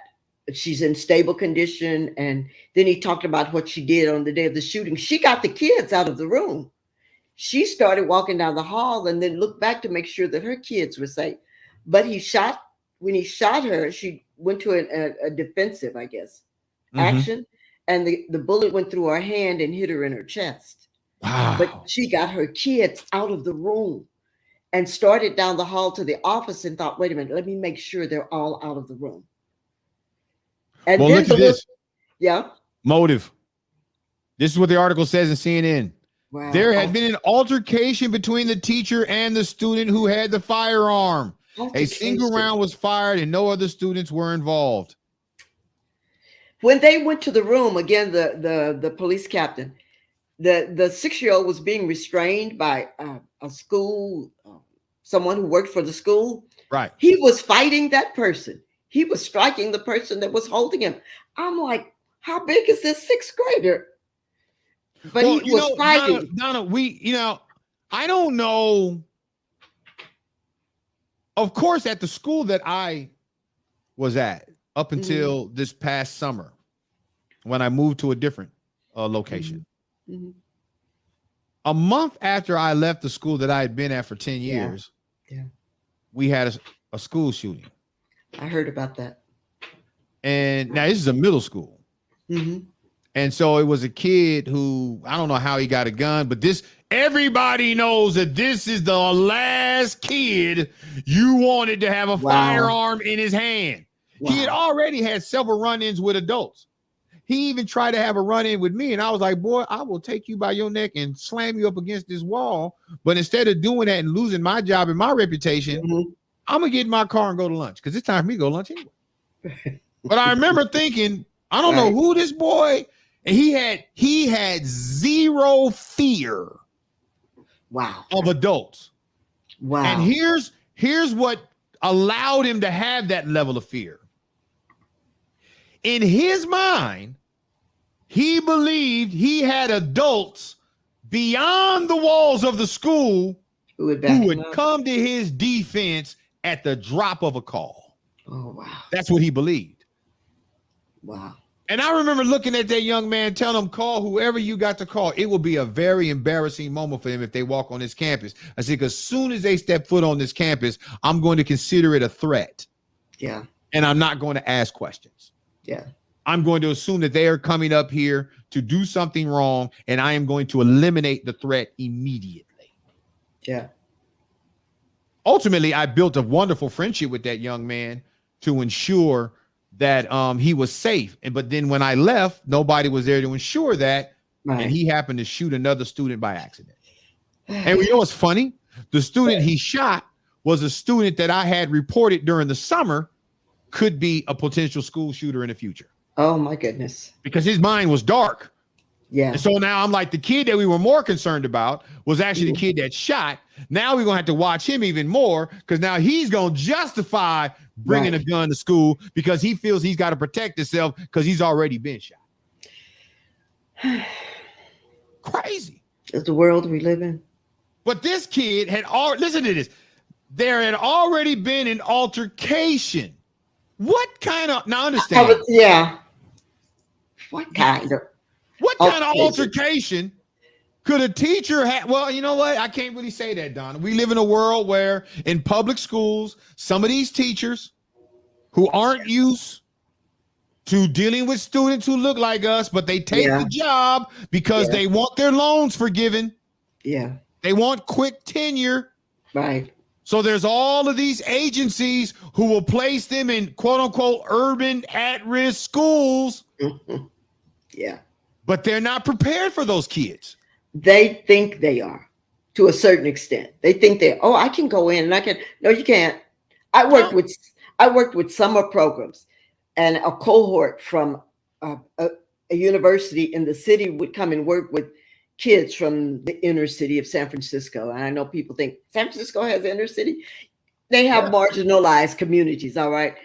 she's in stable condition. And then he talked about what she did on the day of the shooting. She got the kids out of the room. She started walking down the hall and then looked back to make sure that her kids were safe. But when he shot her, she went to a defensive, I guess, action. And the bullet went through her hand and hit her in her chest. Wow. But she got her kids out of the room and started down the hall to the office and thought, wait a minute, let me make sure they're all out of the room. And well, then look at this. Motive. This is what the article says in CNN. Wow. There had been an altercation between the teacher and the student who had the firearm. A single round was fired and no other students were involved. When they went to the room, again, the police captain, the 6-year-old was being restrained by a school, someone who worked for the school. Right. He was fighting that person. He was striking the person that was holding him. I'm like, how big is this 6th grader? But he was fighting. Donna, I don't know. Of course, at the school that I was at up until this past summer, when I moved to a different location, a month after I left the school that I had been at for 10 years, we had a school shooting. I heard about that. And now this is a middle school. And so it was a kid who, I don't know how he got a gun, but everybody knows that this is the last kid you wanted to have a firearm in his hand. He had already had several run-ins with adults. He even tried to have a run-in with me, and I was like, boy, I will take you by your neck and slam you up against this wall. But instead of doing that and losing my job and my reputation, I'm going to get in my car and go to lunch, because it's time for me to go to lunch anyway. But I remember thinking, I don't know who this boy, and he had zero fear of adults. Wow. And here's what allowed him to have that level of fear. In his mind, he believed he had adults beyond the walls of the school who would come to his defense at the drop of a call. Oh, wow. That's what he believed. Wow. And I remember looking at that young man, telling him, call whoever you got to call. It will be a very embarrassing moment for him if they walk on this campus. I said, because as soon as they step foot on this campus, I'm going to consider it a threat. Yeah. And I'm not going to ask questions. Yeah. I'm going to assume that they are coming up here to do something wrong, and I am going to eliminate the threat immediately. Yeah. Ultimately, I built a wonderful friendship with that young man to ensure that he was safe. But then when I left, nobody was there to ensure that. Right. And he happened to shoot another student by accident. And you know what's funny? The student he shot was a student that I had reported during the summer could be a potential school shooter in the future. Oh, my goodness. Because his mind was dark. Yeah. And so now I'm like, the kid that we were more concerned about was actually the kid that shot. Now we're going to have to watch him even more, because now he's going to justify bringing a gun to school because he feels he's got to protect himself because he's already been shot. Crazy. It's the world we live in. But this kid had already, listen to this, there had already been an altercation. What kind of, now understand. Yeah. What kind of? What kind of altercation could a teacher have? Well, you know what? I can't really say that, Donna. We live in a world where in public schools, some of these teachers who aren't used to dealing with students who look like us, but they take the job because they want their loans forgiven. Yeah. They want quick tenure. Right. So there's all of these agencies who will place them in quote unquote urban at-risk schools. Yeah. But they're not prepared for those kids. They think they are, to a certain extent. They think I can go in and I can. No, you can't. I worked with summer programs, and a cohort from a university in the city would come and work with kids from the inner city of San Francisco. And I know people think San Francisco has inner city. They have marginalized communities. All right.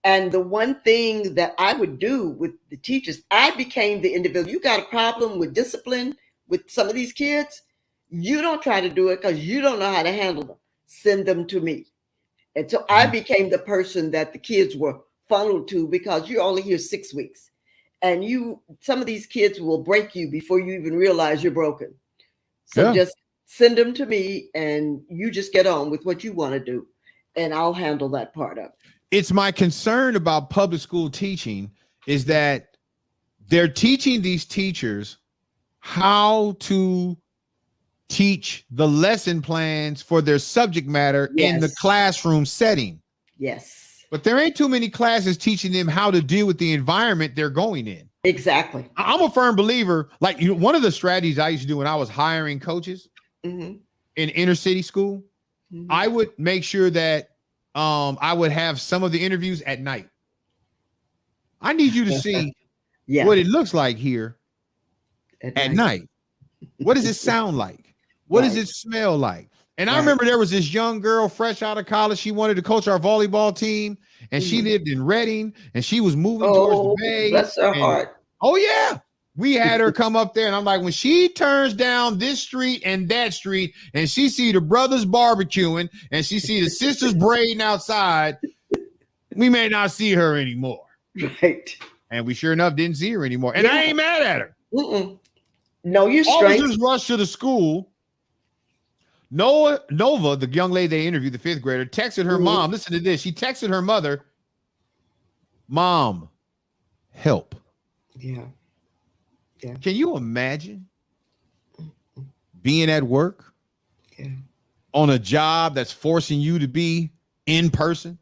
And the one thing that I would do with the teachers, I became the individual. You got a problem with discipline with some of these kids, you don't try to do it because you don't know how to handle them. Send them to me. And so I became the person that the kids were funneled to, because you're only here 6 weeks. And some of these kids will break you before you even realize you're broken. So just send them to me, and you just get on with what you want to do, and I'll handle that part of it. It's my concern about public school teaching is that they're teaching these teachers how to teach the lesson plans for their subject matter in the classroom setting. Yes. But there ain't too many classes teaching them how to deal with the environment they're going in. Exactly. I'm a firm believer, like one of the strategies I used to do when I was hiring coaches in inner city school, I would make sure that I would have some of the interviews at night. I need you to see what it looks like here at night. What does it sound like? What does it smell like? And I remember there was this young girl fresh out of college. She wanted to coach our volleyball team, and she lived in Redding, and she was moving towards the Bay. Bless her heart. Oh yeah. We had her come up there, and I'm like, when she turns down this street and that street, and she see the brothers barbecuing, and she see the sisters braiding outside, we may not see her anymore. Right. And we sure enough didn't see her anymore. And I ain't mad at her. No, you're straight. Officers rushed to the school. Nova, the young lady they interviewed, the 5th grader, texted her mom. Listen to this. She texted her mother, "Mom, help." Yeah. Can you imagine being at work on a job that's forcing you to be in person,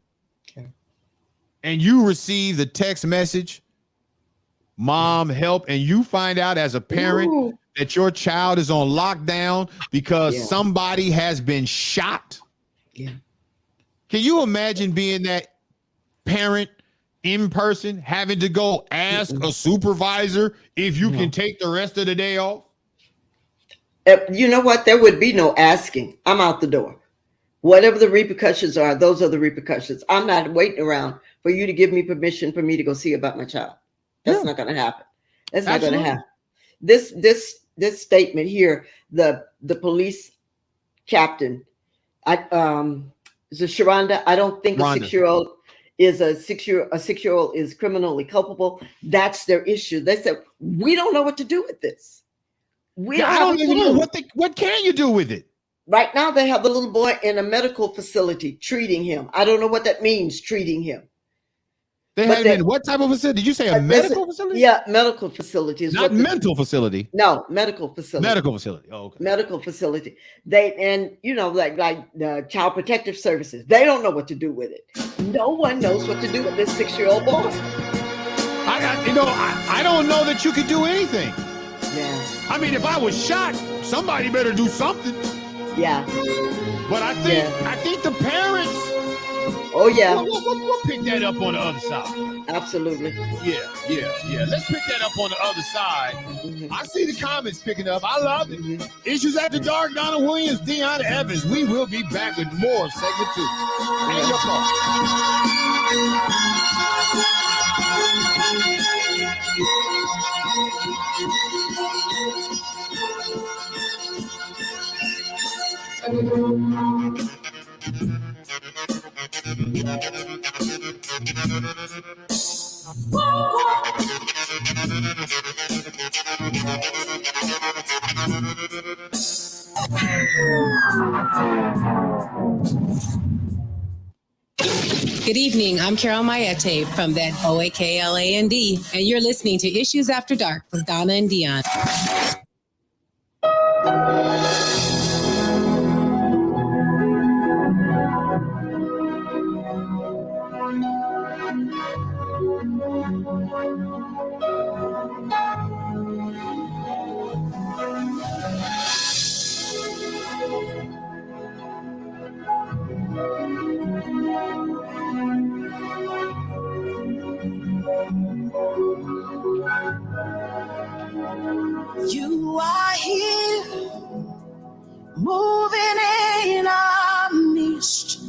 and you receive the text message, "Mom, help," and you find out as a parent that your child is on lockdown because somebody has been shot? Yeah. Can you imagine being that parent in person, having to go ask a supervisor if you can take the rest of the day off? You know what? There would be no asking. I'm out the door. Whatever the repercussions are, those are the repercussions. I'm not waiting around for you to give me permission for me to go see about my child. That's not going to happen. That's not going to happen. This statement here, the police captain, is it Sharonda? I don't think Rhonda. a 6-year-old is a 6-year-old is criminally culpable. That's their issue. They said, we don't know what to do with this. I don't even know what can you do with it? Right now, they have the little boy in a medical facility treating him. I don't know what that means, treating him. They have him in what type of facility? Did you say a medical facility? Yeah, medical facility. Not mental facility. No, medical facility. Medical facility. Oh, okay. Medical facility. Like the Child Protective Services. They don't know what to do with it. No one knows what to do with this 6-year-old boy. I don't know that you could do anything. Yeah. I mean, if I was shot, somebody better do something. Yeah. But I think the parents. Oh yeah. We'll pick that up on the other side. Absolutely. Yeah. Let's pick that up on the other side. Mm-hmm. I see the comments picking up. I love it. Mm-hmm. Issues After Dark, Donna Williams, Deanna Evans. We will be back with more of segment 2. And your call. Good evening. I'm Carol Mayete from that OAKLAND, and you're listening to Issues After Dark with Donna and Dion. You are here, moving in our midst.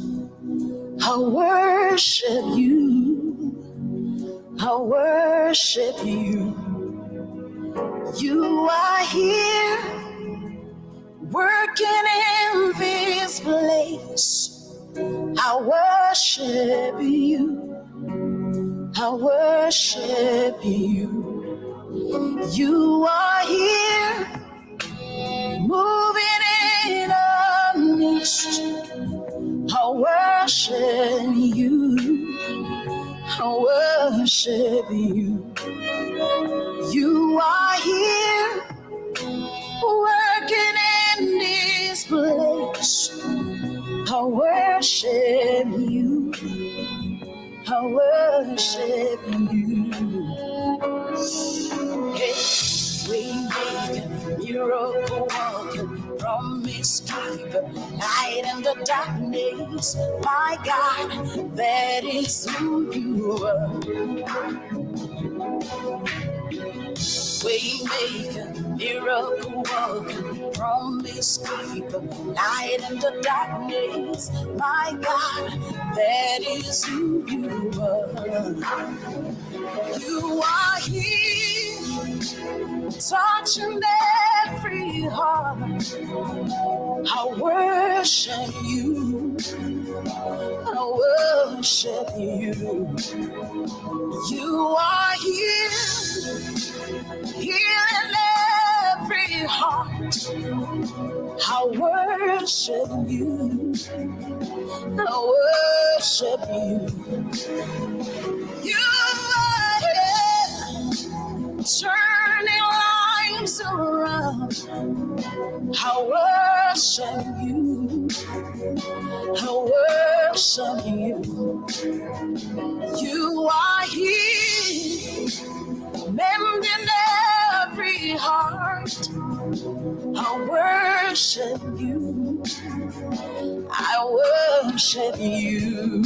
I worship you. I worship you. You are here, working in this place. I worship you. I worship you. You are here, moving in our midst. I worship you. I worship you. You are here, working in this place. I worship you. I worship you. Hey, we make miracle walking, promise keeper, light in the darkness. My God, that is who you are. We make a miracle walking, promise keeper, light in the darkness. My God, that is who you are. You are here, touching every heart. I worship you. I worship you. You are here, healing every heart. I worship you. I worship you. You are here, turning lives around. I worship you. I worship you. You are here, mending every heart. I worship you. I worship you.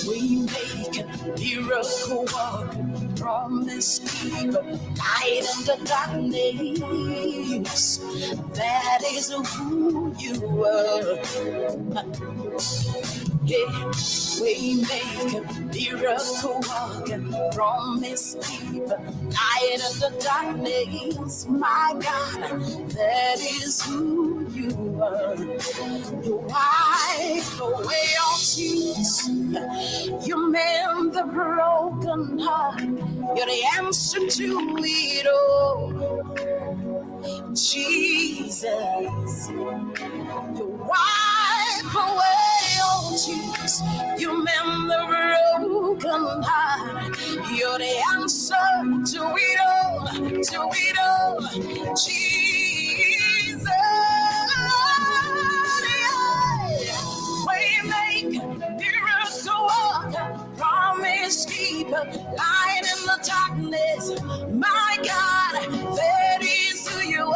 We make a miracle walk, promise keeper, light in the darkness. That is who you are. Yeah, we make a miracle walking, promise keeper, light in the darkness. My God, that is who you are. You wipe away all tears. You mend the broken heart. You're the answer to it all. Jesus, you wipe away all tears. You mend the broken heart. You're the answer to it all. To it all. Jesus, yeah. We make miracle walker, promise keeper, light in the darkness. My God, that is who you are.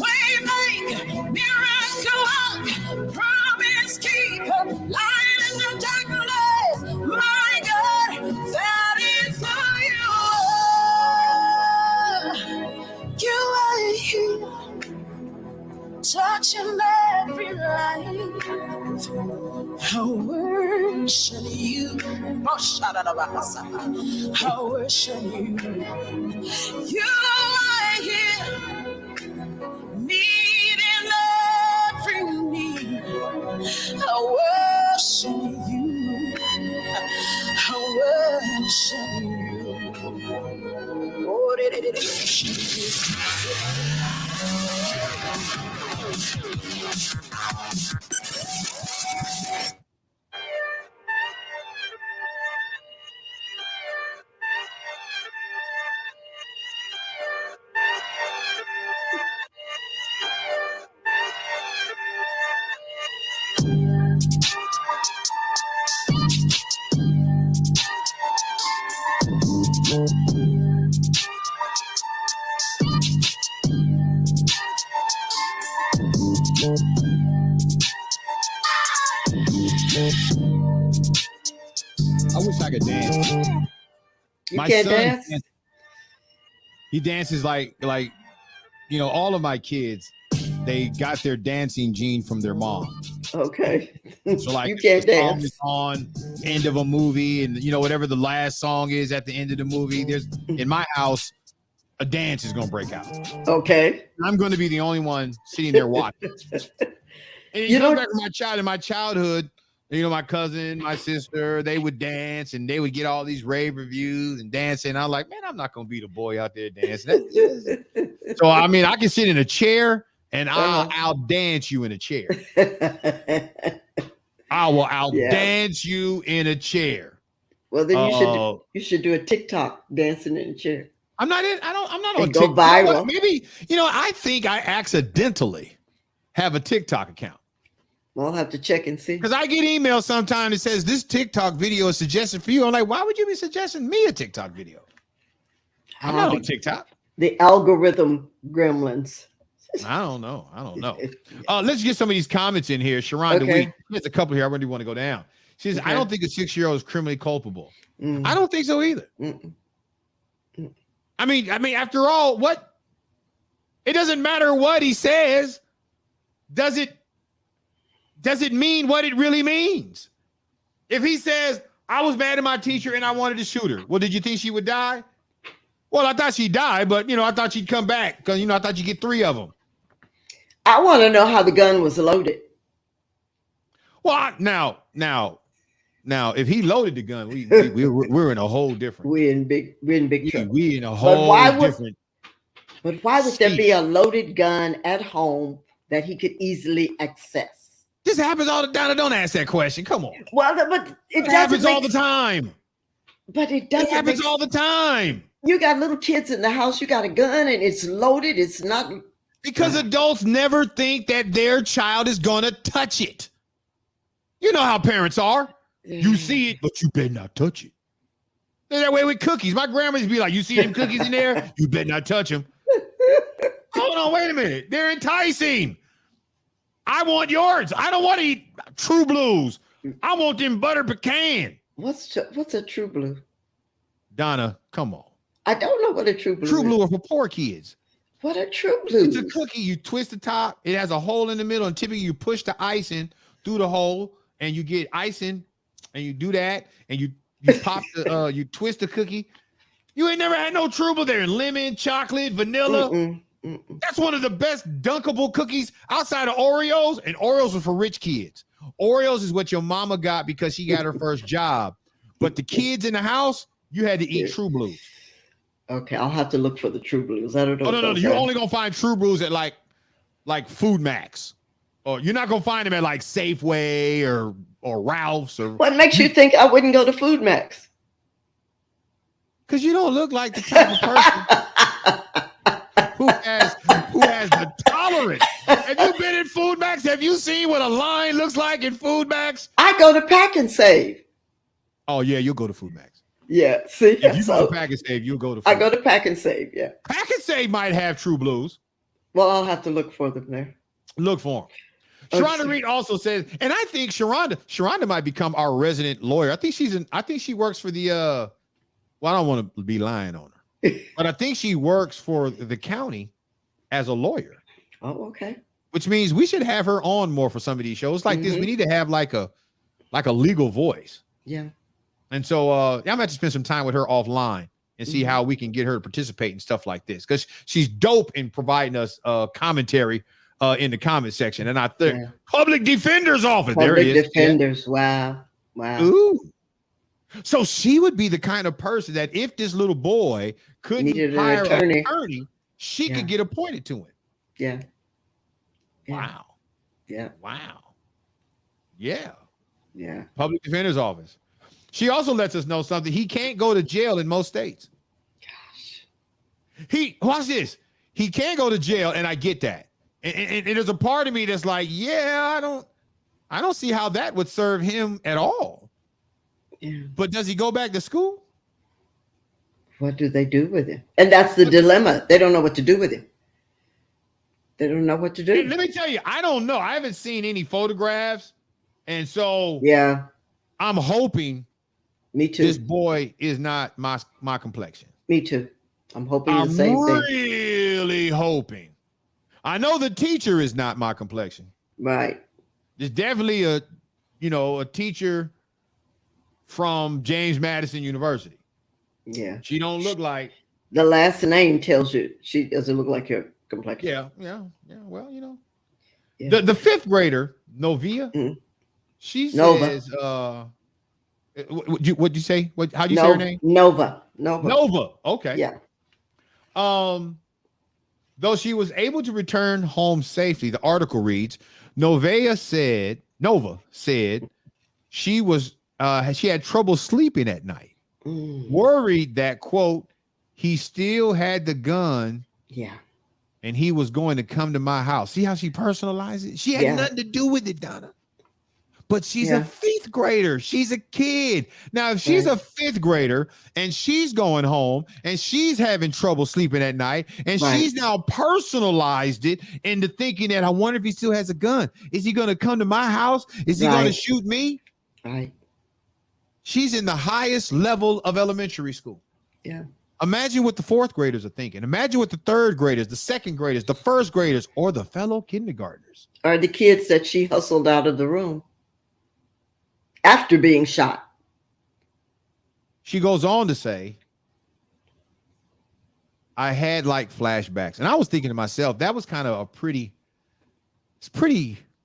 We make miracle walker, promise keeper, light in the darkness. My God, that is who you are. You are here, touching every life. I worship you. I worship you. You are here, meeting every need. I worship you. I worship you. Oh, I wish I could dance. You can't dance? He dances like you know, all of my kids, they got their dancing gene from their mom. Okay. So like you can't the song dance. is on end of a movie, and you know, whatever the last song is at the end of the movie, there's in my house, a dance is gonna break out. Okay. I'm gonna be the only one sitting there watching. And you know, back in my childhood, you know, my cousin, my sister, they would dance and they would get all these rave reviews and dancing. I'm like, man, I'm not gonna be the boy out there dancing. So I mean, I can sit in a chair and I'll dance you in a chair. I'll dance you in a chair. Well, then you should do a TikTok dancing in a chair. I'm not on go TikTok. viral. You know, maybe, you know, I think I accidentally have a TikTok account. Well, I'll have to check and see. Because I get emails sometimes that says this TikTok video is suggested for you. I'm like, why would you be suggesting me a TikTok video? I'm not on TikTok. The algorithm gremlins. I don't know. Let's get some of these comments in here. Sharonda Wheat. There's a couple here. I really want to go down. She says, I don't think a 6-year-old is criminally culpable. I don't think so either. I mean, after all, what? It doesn't matter what he says. Does it mean what it really means? If he says, I was mad at my teacher and I wanted to shoot her. Well, did you think she would die? Well, I thought she'd die, but, you know, I thought she'd come back because, you know, I thought you'd get 3 of them. I want to know how the gun was loaded. Well, now, if he loaded the gun, we're in a whole different. We're in big trouble. We in a whole different. But why would there be a loaded gun at home that he could easily access? This happens all the time. Don't ask that question. Come on. Well, but it happens all the time. But it doesn't. It happens all the time. You got little kids in the house. You got a gun, and it's loaded. It's not because adults never think that their child is gonna touch it. You know how parents are. You see it, but you better not touch it. They're that way with cookies. My grandma used to be like, "You see them cookies in there? You better not touch them." Hold on, wait a minute. They're enticing. I want yours. I don't want to eat True Blues I want them butter pecan. What's a True Blue? Donna, come on. I don't know what a True Blue True is. Blue are for poor kids. What a True Blue? It's a cookie. You twist the top. It has a hole in the middle, and typically you push the icing through the hole, and you get icing, and you do that, and you pop the you twist the cookie. You ain't never had no True Blue. They're lemon, chocolate, vanilla. That's one of the best dunkable cookies outside of Oreos, and Oreos are for rich kids. Oreos is what your mama got because she got her first job, but the kids in the house, you had to eat True Blues. Okay, I'll have to look for the True Blues. I don't know. Oh, no. You're only gonna find True Blues at like Food Max, or you're not gonna find them at like Safeway or Ralph's. Or what makes you think I wouldn't go to Food Max? Because you don't look like the type of person who has the tolerance. Have you been in Food Max? Have you seen what a line looks like in Food Max? I go to Pack and Save. Oh yeah, you'll go to Food Max. Yeah, see, if you go to Pack and Save, you'll go to. I go to Pack and Save. Yeah, Pack and Save might have True Blues. Well, I'll have to look for them there. Look for them. Sharonda Reed also says, and I think Sharonda might become our resident lawyer. I think she works for the well, I don't want to be lying on her, but I think she works for the county as a lawyer. Oh, okay. Which means we should have her on more for some of these shows like this. We need to have like a legal voice. Yeah. And so I'm gonna have to spend some time with her offline and see how we can get her to participate in stuff like this, because she's dope in providing us commentary in the comment section. And I think Public Defender's Office. There it is. Public Defenders. Yeah. Wow. Ooh. So she would be the kind of person that if this little boy couldn't hire an attorney, she could get appointed to him. Yeah. Wow. Yeah. Wow. Yeah. Yeah. Public Defender's Office. She also lets us know something. He can't go to jail in most states. Gosh. Watch this. He can't go to jail, and I get that. And there's a part of me that's like, yeah, I don't see how that would serve him at all. Yeah. But does he go back to school? What do they do with him? And that's the dilemma. They don't know what to do with him. They don't know what to do. Let me tell you, I don't know. I haven't seen any photographs. And so I'm hoping me too. This boy is not my complexion. Me too. I'm hoping the same thing. I'm really hoping. I know the teacher is not my complexion. Right. There's definitely a teacher from James Madison University. Yeah. She don't look like. The last name tells you she doesn't look like your complexion. Yeah. Well, the fifth grader, Novia, she says, what'd you say? How'd you say her name? Nova. Okay. Yeah. Though she was able to return home safely, the article reads, Nova said she had trouble sleeping at night. Worried that, quote, he still had the gun. Yeah. And he was going to come to my house. See how she personalized it? She had nothing to do with it, Donna. But she's a fifth grader. She's a kid. Now, if she's a fifth grader and she's going home and she's having trouble sleeping at night and she's now personalized it into thinking that I wonder if he still has a gun. Is he going to come to my house? Is he going to shoot me? Right. She's in the highest level of elementary school. Yeah. Imagine what the fourth graders are thinking. Imagine what the third graders, the second graders, the first graders, or the fellow kindergartners. Or the kids that she hustled out of the room after being shot. She goes on to say, I had like flashbacks. And I was thinking to myself, that was kind of pretty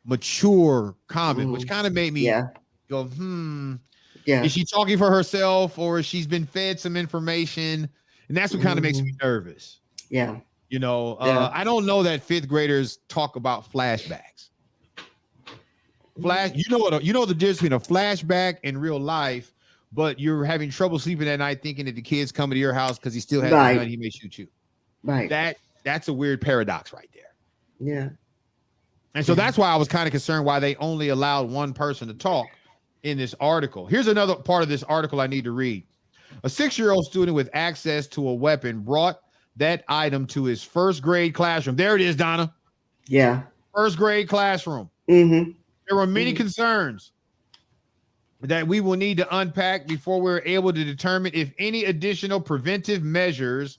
mature comment, which kind of made me go, Yeah. Is she talking for herself, or she's been fed some information? And that's what kind of makes me nervous. Yeah. I don't know that fifth graders talk about flashbacks. You know the difference between a flashback and real life, but you're having trouble sleeping at night thinking that the kid's coming to your house because he still has a gun, he may shoot you. Right. That's a weird paradox right there. Yeah. And so that's why I was kind of concerned why they only allowed one person to talk in this article. Here's another part of this article I need to read. A 6-year-old student with access to a weapon brought that item to his first grade classroom. There it is, Donna. Yeah. First grade classroom. Mm-hmm. There were many concerns. that we will need to unpack before we're able to determine if any additional preventive measures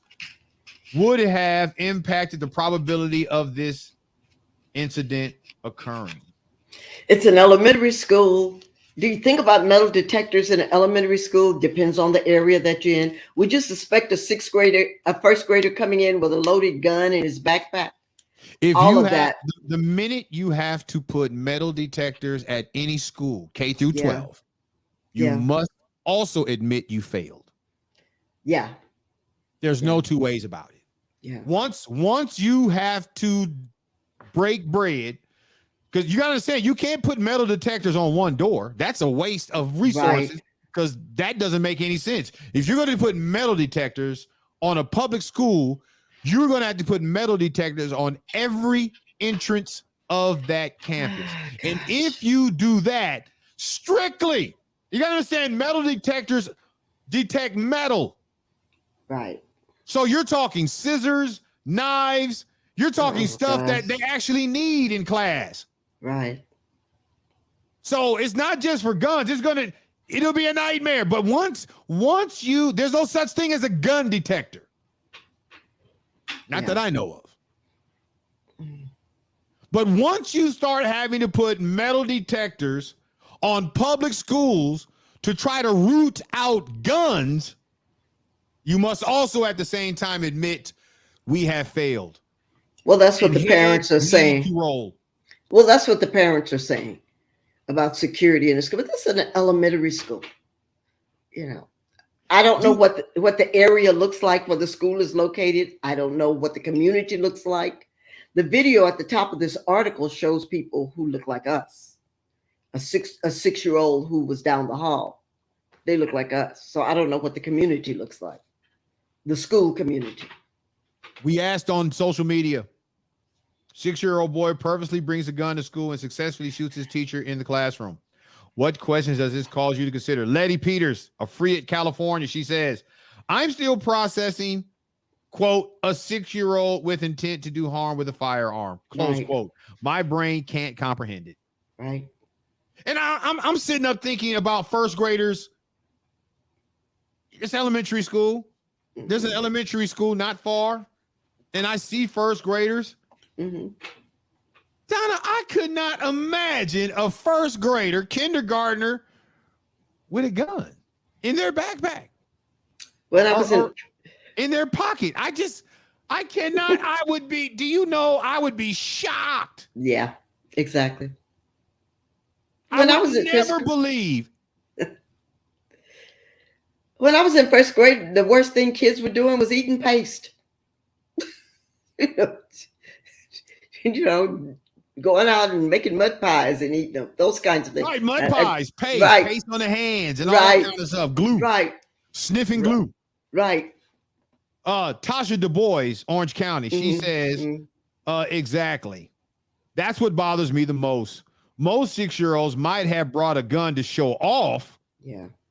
would have impacted the probability of this incident occurring. It's an elementary school. Do you think about metal detectors in an elementary school? Depends on the area that you're in. Would you suspect a first grader coming in with a loaded gun in his backpack? If All you of have, that. the minute you have to put metal detectors at any school, K through 12, you must also admit you failed. Yeah. There's no two ways about it. Yeah. Once you have to break bread, because you got to understand, you can't put metal detectors on one door. That's a waste of resources because that doesn't make any sense. If you're going to put metal detectors on a public school, you're going to have to put metal detectors on every entrance of that campus. And if you do that strictly, you got to understand, metal detectors detect metal. Right. So you're talking scissors, knives, you're talking stuff that they actually need in class. Right. So it's not just for guns. It'll be a nightmare. But once there's no such thing as a gun detector. Not that I know of. But once you start having to put metal detectors on public schools to try to root out guns, you must also at the same time admit we have failed. Well, that's what the parents are saying. Well, that's what the parents are saying about security in the school. But this is an elementary school. You know, I don't know what the area looks like where the school is located. I don't know what the community looks like. The video at the top of this article shows people who look like us. A 6-year-old who was down the hall. They look like us. So I don't know what the community looks like. The school community. We asked on social media. 6-year-old boy purposely brings a gun to school and successfully shoots his teacher in the classroom. What questions does this cause you to consider? Letty Peters of Freett, California. She says, I'm still processing, quote, a 6-year-old with intent to do harm with a firearm, close quote. My brain can't comprehend it. Right. And I'm sitting up thinking about first graders. It's elementary school. There's an elementary school not far. And I see first graders. Mm-hmm. Donna, I could not imagine a first grader, kindergartner, with a gun in their backpack. When I was in their pocket. I cannot. I would be shocked. Yeah, exactly. When I was believe. When I was in first grade, the worst thing kids were doing was eating paste. You know, going out and making mud pies and eating them, those kinds of things. Right, mud pies, paste on the hands and all that kind of stuff. Glue. Right. Sniffing glue. Right. Tasha Du Bois, Orange County, she says, exactly. That's what bothers me the most. Most 6-year-olds might have brought a gun to show off,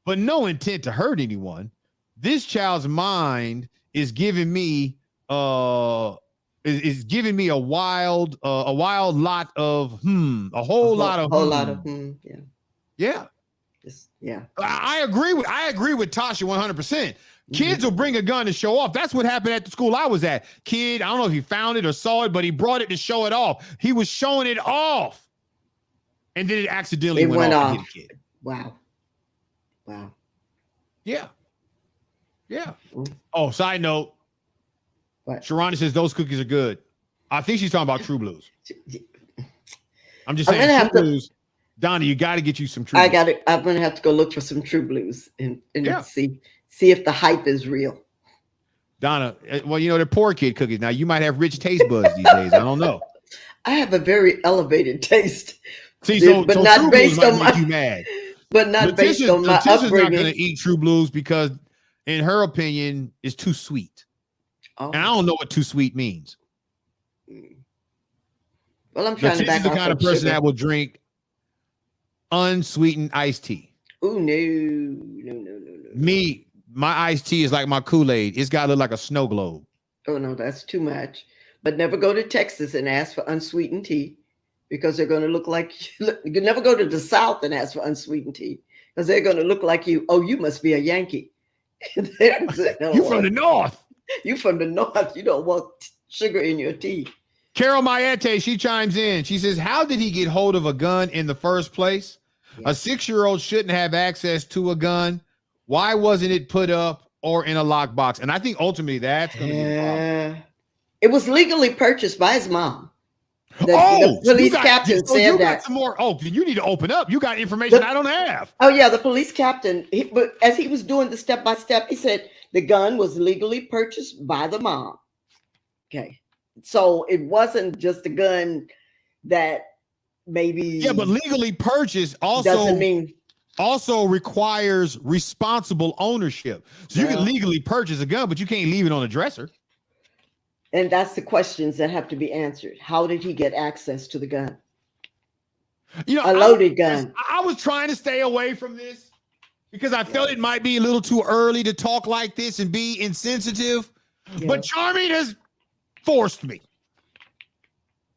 but no intent to hurt anyone. This child's mind is giving me a whole lot of yeah. I agree with Tasha 100%. Kids will bring a gun to show off. That's what happened at the school I was at. Kid, I don't know if he found it or saw it, but he brought it to show it off. He was showing it off. And then it accidentally went off and hit a kid. Wow. Yeah. Oh, side note. What? Sharonda says those cookies are good. I think she's talking about True Blues. I'm just saying True Blues. Donna, you got to get you some True Blues. I'm going to have to go look for some True Blues and see if the hype is real. Donna, well, you know, they're poor kid cookies. Now, you might have rich taste buds these days. I don't know. I have a very elevated taste. See, but so not True based Blues on might make you mad. But not based on my upbringing. Letitia's not going to eat True Blues because, in her opinion, it's too sweet. Oh. And I don't know what too sweet means. Well, I'm trying to back off. She's the kind of person that will drink unsweetened iced tea. Oh, no. Me, my iced tea is like my Kool-Aid. It's got to look like a snow globe. Oh, no, that's too much. But never go to Texas and ask for unsweetened tea because they're going to look like you. Never go to the South and ask for unsweetened tea because they're going to look like you. Oh, you must be a Yankee. You from the North. You from the North. You don't want sugar in your tea. Carol Mayete, she chimes in. She says, how did he get hold of a gun in the first place? Yeah. A 6-year-old shouldn't have access to a gun. Why wasn't it put up or in a lockbox? And I think ultimately that's going to be the problem. It was legally purchased by his mom. The police captain said that. Some more. Oh, you need to open up. You got information I don't have. Oh, yeah. The police captain, but as he was doing the step-by-step, he said the gun was legally purchased by the mom. Okay. So it wasn't just a gun that maybe. Yeah, but legally purchased also requires responsible ownership. So you can legally purchase a gun, but you can't leave it on a dresser. And that's the questions that have to be answered. How did he get access to the gun? You know, a loaded gun. I was trying to stay away from this because I felt it might be a little too early to talk like this and be insensitive. Yeah. But Charmy has forced me.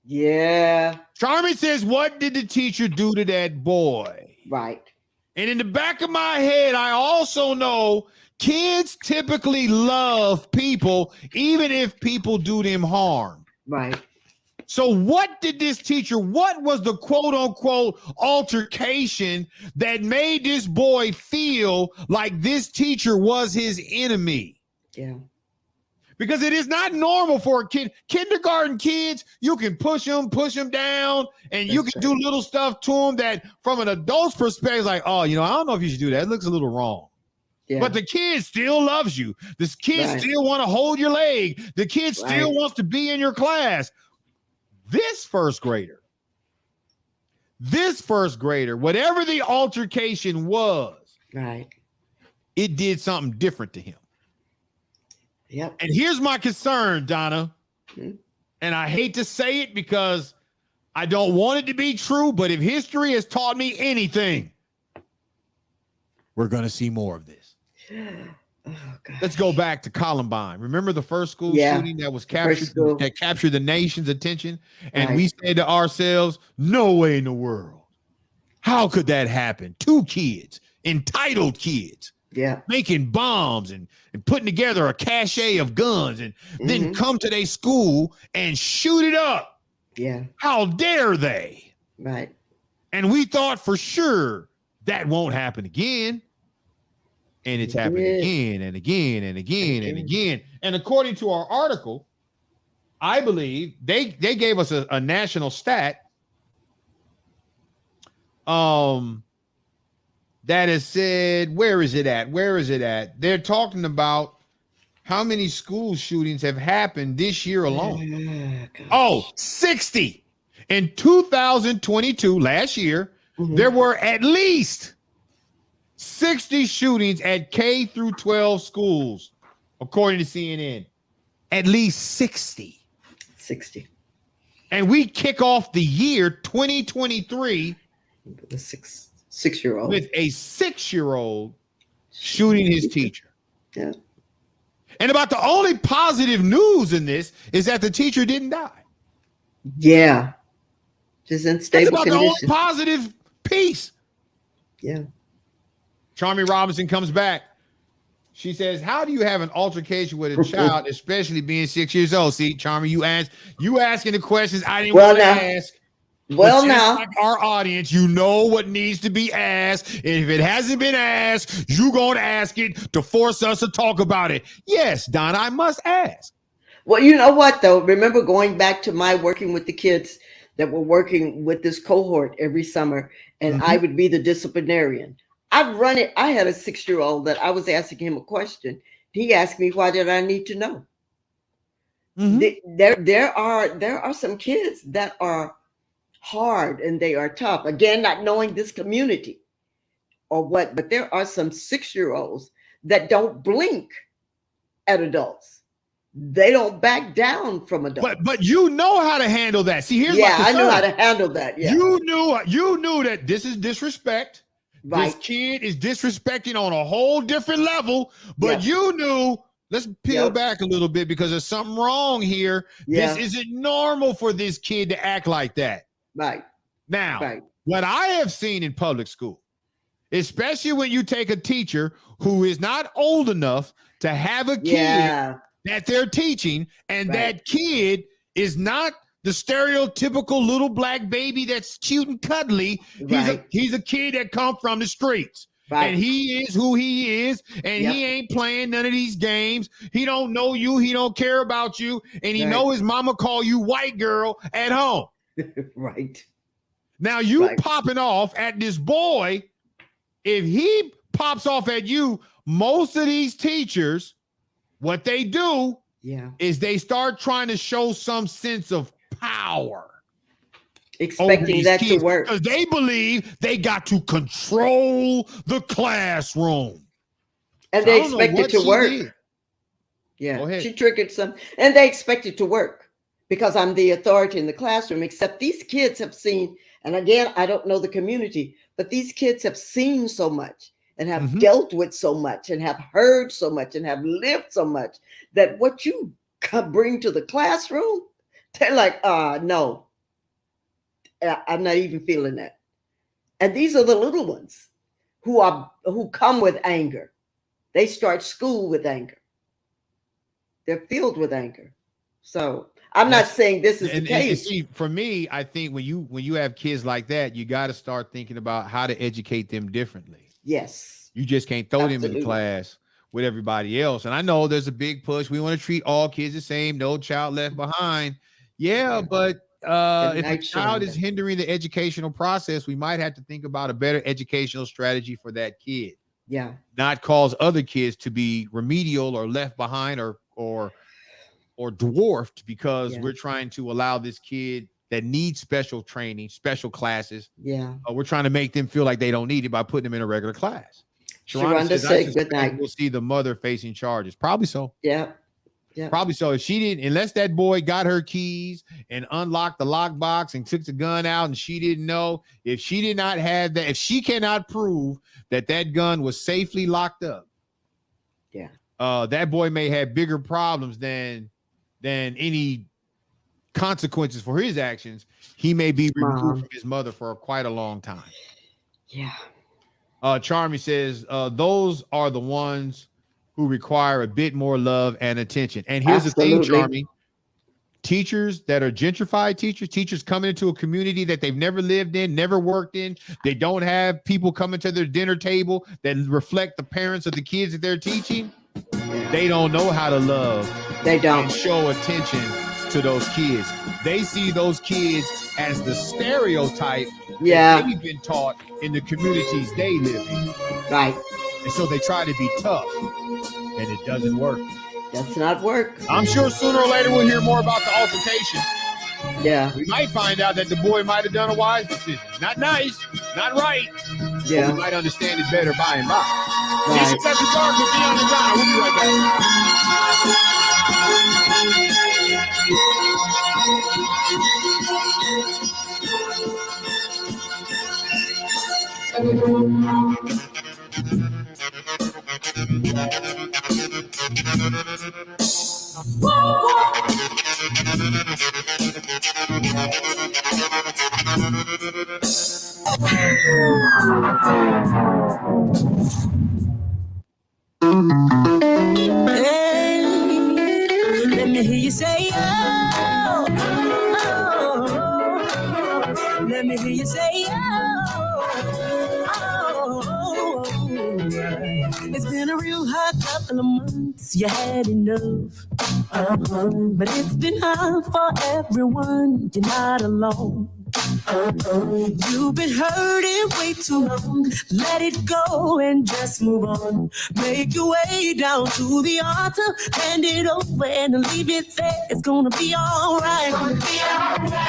Yeah. Charmy says, what did the teacher do to that boy? Right. And in the back of my head, I also know kids typically love people, even if people do them harm. Right. So what was the quote unquote altercation that made this boy feel like this teacher was his enemy? Yeah. Because it is not normal for a kid. Kindergarten kids, you can push them down, and you can do little stuff to them that from an adult's perspective, like, oh, I don't know if you should do that. It looks a little wrong. Yeah. But the kid still loves you. This kid still want to hold your leg. The kid still wants to be in your class. This first grader, whatever the altercation was, it did something different to him. Yep. And here's my concern, Donna. Mm-hmm. And I hate to say it because I don't want it to be true, but if history has taught me anything, we're going to see more of this. Oh, let's go back to Columbine. Remember the first school shooting that was captured, that captured the nation's attention? And we said to ourselves, no way in the world. How could that happen? 2 kids, entitled kids. Yeah, making bombs and putting together a cache of guns and then come to their school and shoot it up. Yeah. How dare they? Right. And we thought for sure that won't happen again. And it's happened again and again and again and again. And according to our article, I believe they gave us a national stat. That has said, where is it at? They're talking about how many school shootings have happened this year alone. 60. In 2022, last year, there were at least 60 shootings at K through 12 schools, according to CNN. At least 60. And we kick off the year 2023 with six-year-old with a 6-year-old shooting his teacher. Yeah. And about the only positive news in this is that the teacher didn't die. Yeah. Just in stable condition. That's about the only positive piece. Yeah. Charmy Robinson comes back. She says, how do you have an altercation with a child, especially being 6 years old? See, Charmy, you asking the questions I didn't want to ask. Well, now, like our audience, you know what needs to be asked. And if it hasn't been asked, you're going to ask it to force us to talk about it. Yes, Don, I must ask. Well, you know what, though? Remember going back to my working with the kids that were working with this cohort every summer, and I would be the disciplinarian. I'd run it. I had a 6-year-old that I was asking him a question. He asked me, why did I need to know? There are some kids that are hard and they are tough. Again, not knowing this community or what, but there are some 6-year-olds that don't blink at adults. They don't back down from adults. But you know how to handle that. See, here's I know how to handle that. Yeah. You knew that this is disrespect. Right. This kid is disrespecting on a whole different level, but you knew, let's peel back a little bit because there's something wrong here. This isn't normal for this kid to act like that. Right. Now, what I have seen in public school especially when you take a teacher who is not old enough to have a kid that they're teaching, and that kid is not the stereotypical little black baby that's cute and cuddly. He's a kid that come from the streets. And he is who he is, and he ain't playing none of these games. He don't know you. He don't care about you, and he know his mama call you white girl at home. Now you popping off at this boy. If he pops off at you, most of these teachers, what they do is they start trying to show some sense of power. Expecting that to work. Because they believe they got to control the classroom. And they expect it to work. Yeah, she triggered some. And they expect it to work because I'm the authority in the classroom, except these kids have seen, and again, I don't know the community, but these kids have seen so much and have dealt with so much and have heard so much and have lived so much that what you bring to the classroom, they're like, no. I'm not even feeling that. And these are the little ones who come with anger. They start school with anger. They're filled with anger. So I'm not saying this is the case. And see, for me, I think when you have kids like that, you got to start thinking about how to educate them differently. Yes. You just can't throw them in the class with everybody else. And I know there's a big push. We want to treat all kids the same, no child left behind. Yeah, but if a child is hindering the educational process, we might have to think about a better educational strategy for that kid. Yeah. Not cause other kids to be remedial or left behind or dwarfed because we're trying to allow this kid that needs special training, special classes. Yeah. We're trying to make them feel like they don't need it by putting them in a regular class. Sharonda said good night. We'll see the mother facing charges. Probably so. Yeah. Yeah. Probably so. If she didn't, unless that boy got her keys and unlocked the lockbox and took the gun out and she didn't know, if she did not have that, if she cannot prove that that gun was safely locked up, that boy may have bigger problems than any consequences for his actions. He may be removed from his mother for quite a long time. Yeah. Charmy says, those are the ones who require a bit more love and attention. And here's the thing, Charmy. Teachers that are gentrified teachers coming into a community that they've never lived in, never worked in, they don't have people coming to their dinner table that reflect the parents of the kids that they're teaching. They don't know how to love. They don't. And show attention to those kids. They see those kids as the stereotype that they've been taught in the communities they live in. Right. And so they try to be tough, and it doesn't work. Does not work. I'm sure sooner or later we'll hear more about the altercation. Yeah. We might find out that the boy might have done a wise decision. Not nice, not right. Yeah. But we might understand it better by and by. Right. Issues After Dark with Dion and Donna. We'll be right Let me hear you say, oh, oh, oh. Let me hear you say, oh, it's been a real hot couple of months. You had enough, but it's been hard for everyone. You're not alone. You've been hurting way too long. Let it go and just move on. Make your way down to the altar, hand it over and leave it there. It's gonna be alright.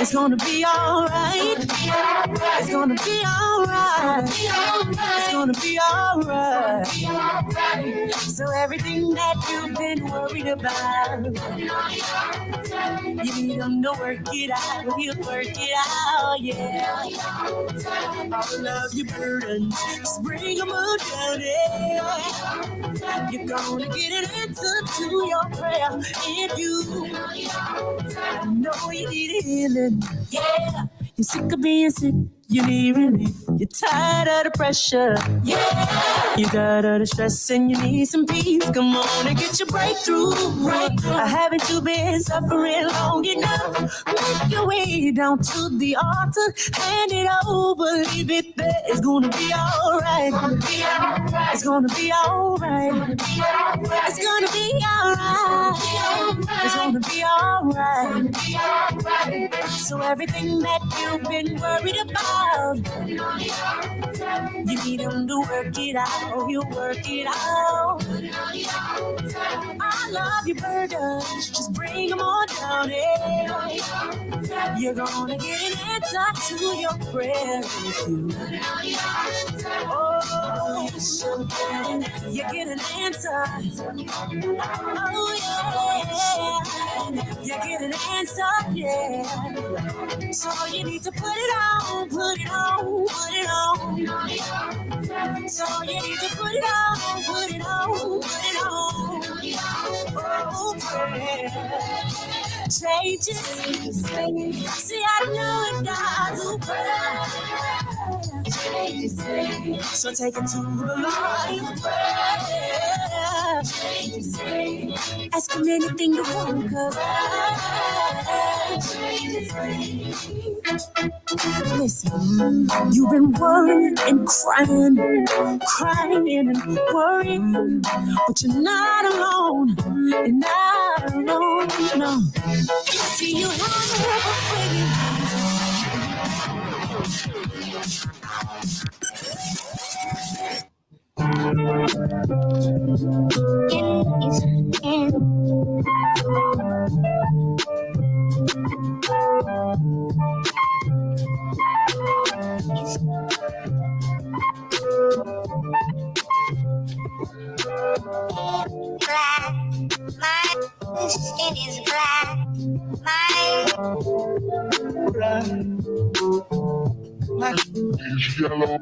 It's gonna be alright. It's gonna be alright. It's gonna be alright. So everything that you've been worried about, you need them to work it out. He'll work it out, yeah. All of your burdens, just bring them all down, yeah. You're gonna get an answer to your prayer if you know you need healing, yeah. You're sick of being sick, You need relief. You're tired of the pressure. Yeah. You got all the stress and you need some peace. Come on and get your breakthrough. Haven't you been suffering long enough? Make your way down to the altar. Hand it over. Leave it there. It's gonna be alright. It's gonna be alright. It's gonna be alright. It's gonna be alright. So everything that you've been worried about, you need him to work it out. You work it out. I love your burdens. Just bring them on down. Yeah. You're gonna get an answer to your prayer if you. Oh, you get an answer. Oh yeah. You get an answer. Yeah. So you need to put it on, put it on, put it on. So you need to put it on, put it on, put it on. Oh, prayer changes. See, I know it does. So take it to the Lord in prayer. Ask him anything you want, 'cause listen, you've been worried and crying and worrying, but you're not alone. You're not alone, no. See, you have a friend. Black, my skin is black. My It's yellow.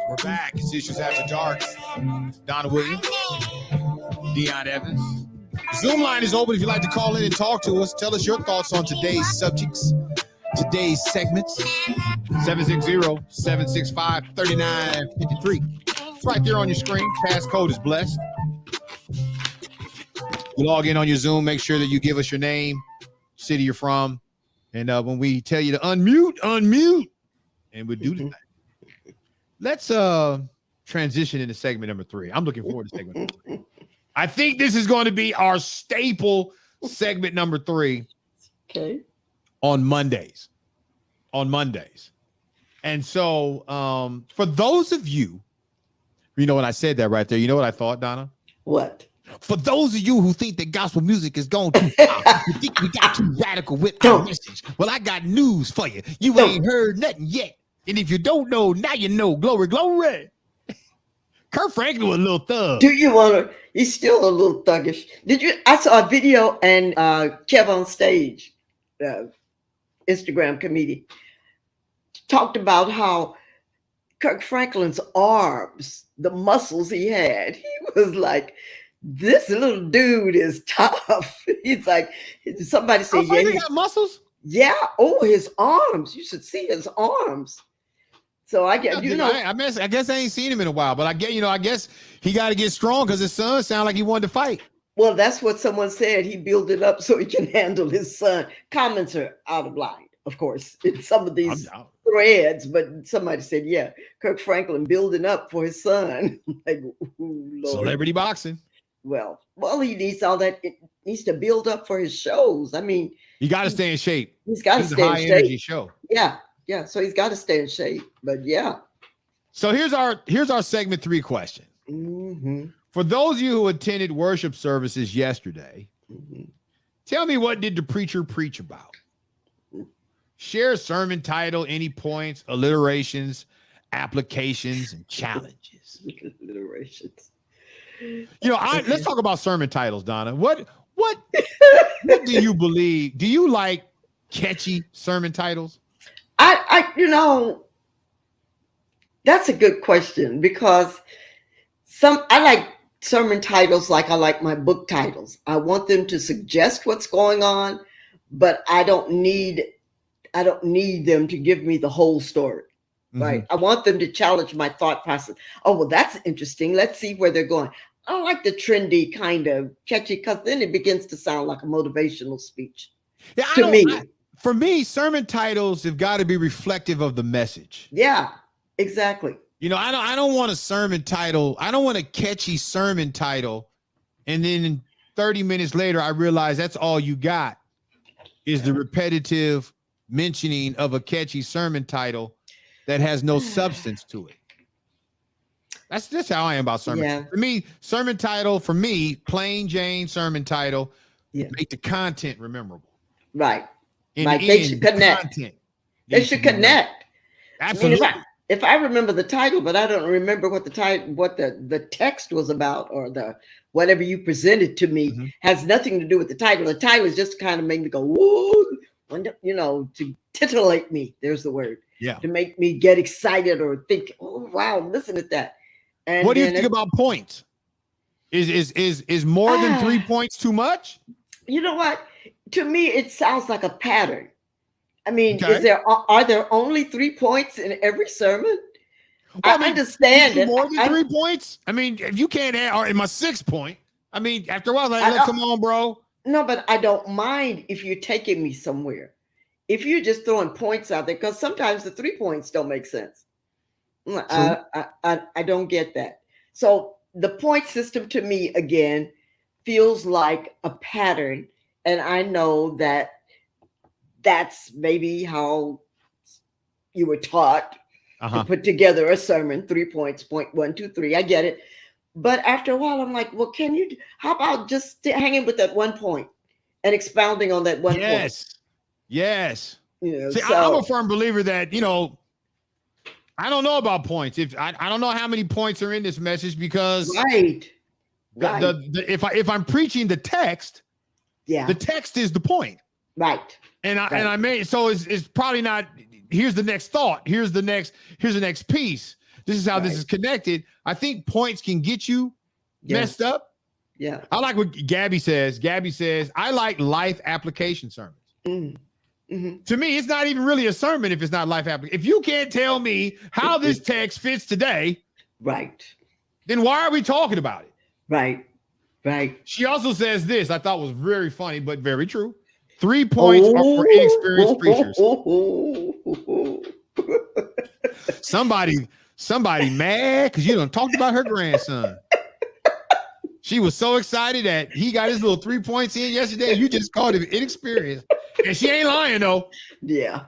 We're back. It's Issues After Dark. Donna Williams, Dion Evans. Zoom line is open if you'd like to call in and talk to us. Tell us your thoughts on today's subjects, today's segments. 760-765-3953. It's right there on your screen. Passcode is blessed. You log in on your Zoom. Make sure that you give us your name, city you're from, and when we tell you to unmute, and we'll do the thing. Let's transition into segment number 3. I'm looking forward to segment number 3. I think this is going to be our staple segment number 3. Okay. On Mondays. And so for those of you, you know, when I said that right there, you know what I thought, Donna? What? For those of you who think that gospel music is going too far, you think we got too radical with our message. Well, I got news for you. You ain't heard nothing yet. And if you don't know, now you know. Glory, glory. Kirk Franklin was a little thug. Do you want to? He's still a little thuggish. I saw a video and Kev on Stage, Instagram comedian, talked about how Kirk Franklin's arms, the muscles he had, he was like, this little dude is tough. He's like, somebody said, yeah, he got muscles. Yeah. Oh, his arms. You should see his arms. So I guess, I guess I ain't seen him in a while, but I guess he got to get strong because his son sounded like he wanted to fight. Well, that's what someone said. He built it up so he can handle his son. Comments are out of line, of course, in some of these threads, but somebody said, yeah, Kirk Franklin building up for his son. Like, Lord. Celebrity boxing. Well, he needs all that. It needs to build up for his shows. I mean, you got to stay in shape. He's got to stay in shape. Energy show. Yeah. Yeah. So he's got to stay in shape. But yeah. So here's our segment 3 question. Mm-hmm. For those of you who attended worship services yesterday, tell me, what did the preacher preach about? Share a sermon title, any points, alliterations, applications, and challenges. Alliterations. Let's talk about sermon titles, Donna. What do you believe? Do you like catchy sermon titles? That's a good question, because I like sermon titles like I like my book titles. I want them to suggest what's going on, but I don't need them to give me the whole story. Right. I want them to challenge my thought process. Oh, well, that's interesting. Let's see where they're going. I don't like the trendy kind of catchy, because then it begins to sound like a motivational speech. Yeah, for me, sermon titles have got to be reflective of the message. Yeah, exactly. You know, I don't want a sermon title. I don't want a catchy sermon title. And then 30 minutes later, I realize that's all you got is the repetitive mentioning of a catchy sermon title that has no substance to it. That's just how I am about sermon. Yeah. For me, sermon title, plain Jane sermon title, make the content memorable. Right. Like they should connect. They should connect. Absolutely. I mean, if I remember the title, but I don't remember what the text was about, or the whatever you presented to me has nothing to do with the title. The title is just to kind of make me go, woo, you know, to titillate me. There's the word. Yeah. To make me get excited or think, oh wow, listen to that. And what do you think about points? Is more than 3 points too much? You know what? To me, it sounds like a pattern. I mean, are there only 3 points in every sermon? Well, I understand it. More than 3 points? I mean, if you can't add in my 6 point, I mean, after a while, like, come on, bro. No, but I don't mind if you're taking me somewhere. If you're just throwing points out there, because sometimes the 3 points don't make sense. I don't get that. So the point system to me, again, feels like a pattern. And I know that that's maybe how you were taught to put together a sermon, 3 points, point 1, 2, 3. I get it. But after a while, I'm like, well, how about just hanging with that 1 point and expounding on that 1 point? Yes. You know, see, I'm a firm believer that, you know, I don't know about points. If I don't know how many points are in this message, because if I'm preaching the text, the text is the point. Right. And I may, so it's probably not, here's the next thought. Here's the next piece. This is how this is connected. I think points can get you messed up. Yeah. I like what Gabby says. Gabby says, I like life application sermons. To me, it's not even really a sermon if it's not life application. If you can't tell me how this text fits today, then why are we talking about it? Right. She also says this, I thought was very funny, but very true. 3 points are for inexperienced preachers. Somebody mad because you done talked about her grandson. She was so excited that he got his little 3 points in yesterday. You just called him inexperienced. And she ain't lying, though. Yeah.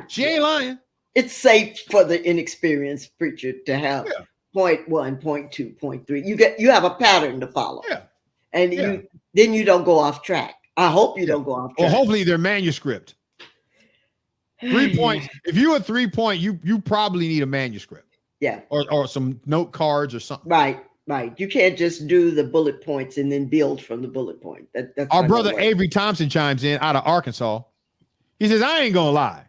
She ain't lying. It's safe for the inexperienced preacher to have point 1, point 2, point 3. You have a pattern to follow. Yeah. And then you don't go off track. I hope you don't go off track. Well, hopefully their manuscript. 3 points. If you're a 3 point, you probably need a manuscript. Yeah. Or some note cards or something. Right. You can't just do the bullet points and then build from the bullet point. That's our brother Avery Thompson chimes in out of Arkansas. He says, I ain't gonna lie.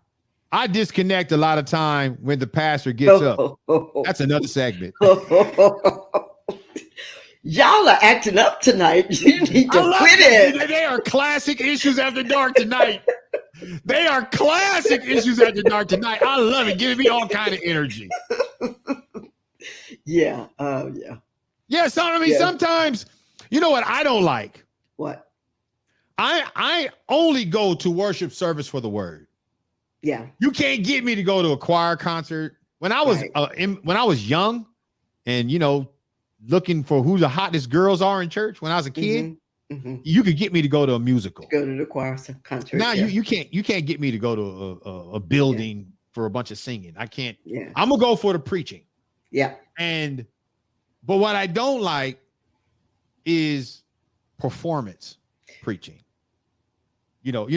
I disconnect a lot of time when the pastor gets up. That's another segment. Y'all are acting up tonight. You need to quit it. They are classic issues after dark tonight. They are classic issues after dark tonight. I love it. Giving me all kind of energy. Yeah. Yeah. So I mean, sometimes, you know what I don't like? What? I only go to worship service for the word. Yeah. You can't get me to go to a choir concert. When I was young, and you know, looking for who the hottest girls are in church when I was a kid, you could get me to go to a musical. Go to the choir concert. Now you can't get me to go to a building for a bunch of singing. I can't. Yeah. I'm gonna go for the preaching. Yeah. But what I don't like is performance preaching. You know,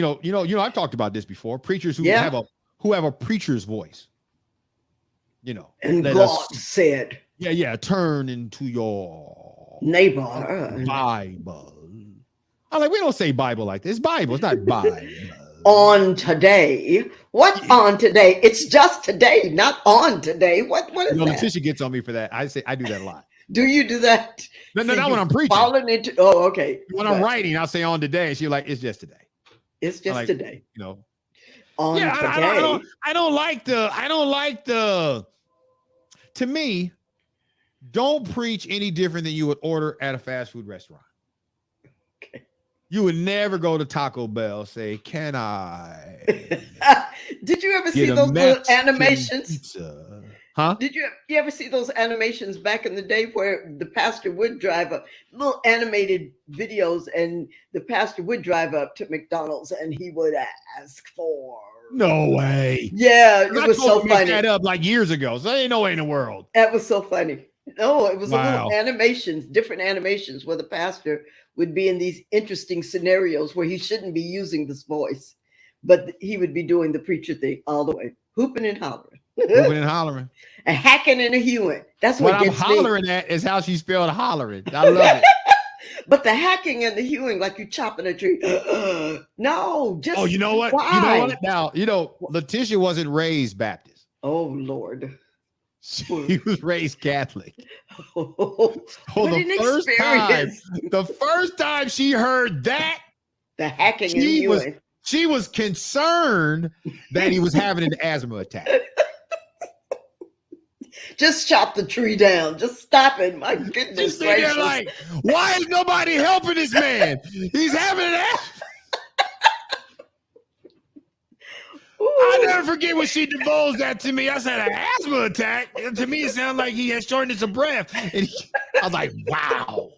I've talked about this before. Preachers who have a preacher's voice. You know, and God said, turn into your neighbor Bible. I'm like, we don't say Bible like this. Bible, it's not Bible. On today. What on today? It's just today, not on today. What is that? Letitia gets on me for that. I do that a lot. Do you do that? No, So not when you've I'm preaching. fallen into. Oh, okay. When I'm writing, I'll say on today, and she's like, "It's just today." It's just like, today. You know. On Yeah, today. I don't like the. To me, don't preach any different than you would order at a fast food restaurant. Okay. You would never go to Taco Bell, say, "Can I Did you ever see get a those little Mexican animations? pizza?" Huh? Did you ever see those animations back in the day where the pastor would drive up, little animated videos, and the pastor would drive up to McDonald's and he would ask for. No way. Yeah, it I was so told to make funny. that up like years ago. So there ain't no way in the world. That was so funny. No, it was a Wow. little animations, different animations where the pastor would be in these interesting scenarios where he shouldn't be using this voice, but he would be doing the preacher thing all the way, hooping and hollering. Moving and hollering. And hacking and a hewing. That's What what I'm gets me. hollering at is how she spelled hollering. I love it. But the hacking and the hewing, like you chopping a tree. No, just Oh, you know what? Why? You know what? Now, Letitia wasn't raised Baptist. Oh Lord. She was raised Catholic. What an experience. The first time she heard that, The hacking and she was hewing. she was concerned that he was having an asthma attack. Just chop the tree down. Just stop it. My goodness She's sitting there gracious. like, why is nobody helping this man? He's having an asthma. I never forget when she divulged that to me. I said, an asthma attack? And to me, it sounded like he had shortness of breath. And I was like, wow.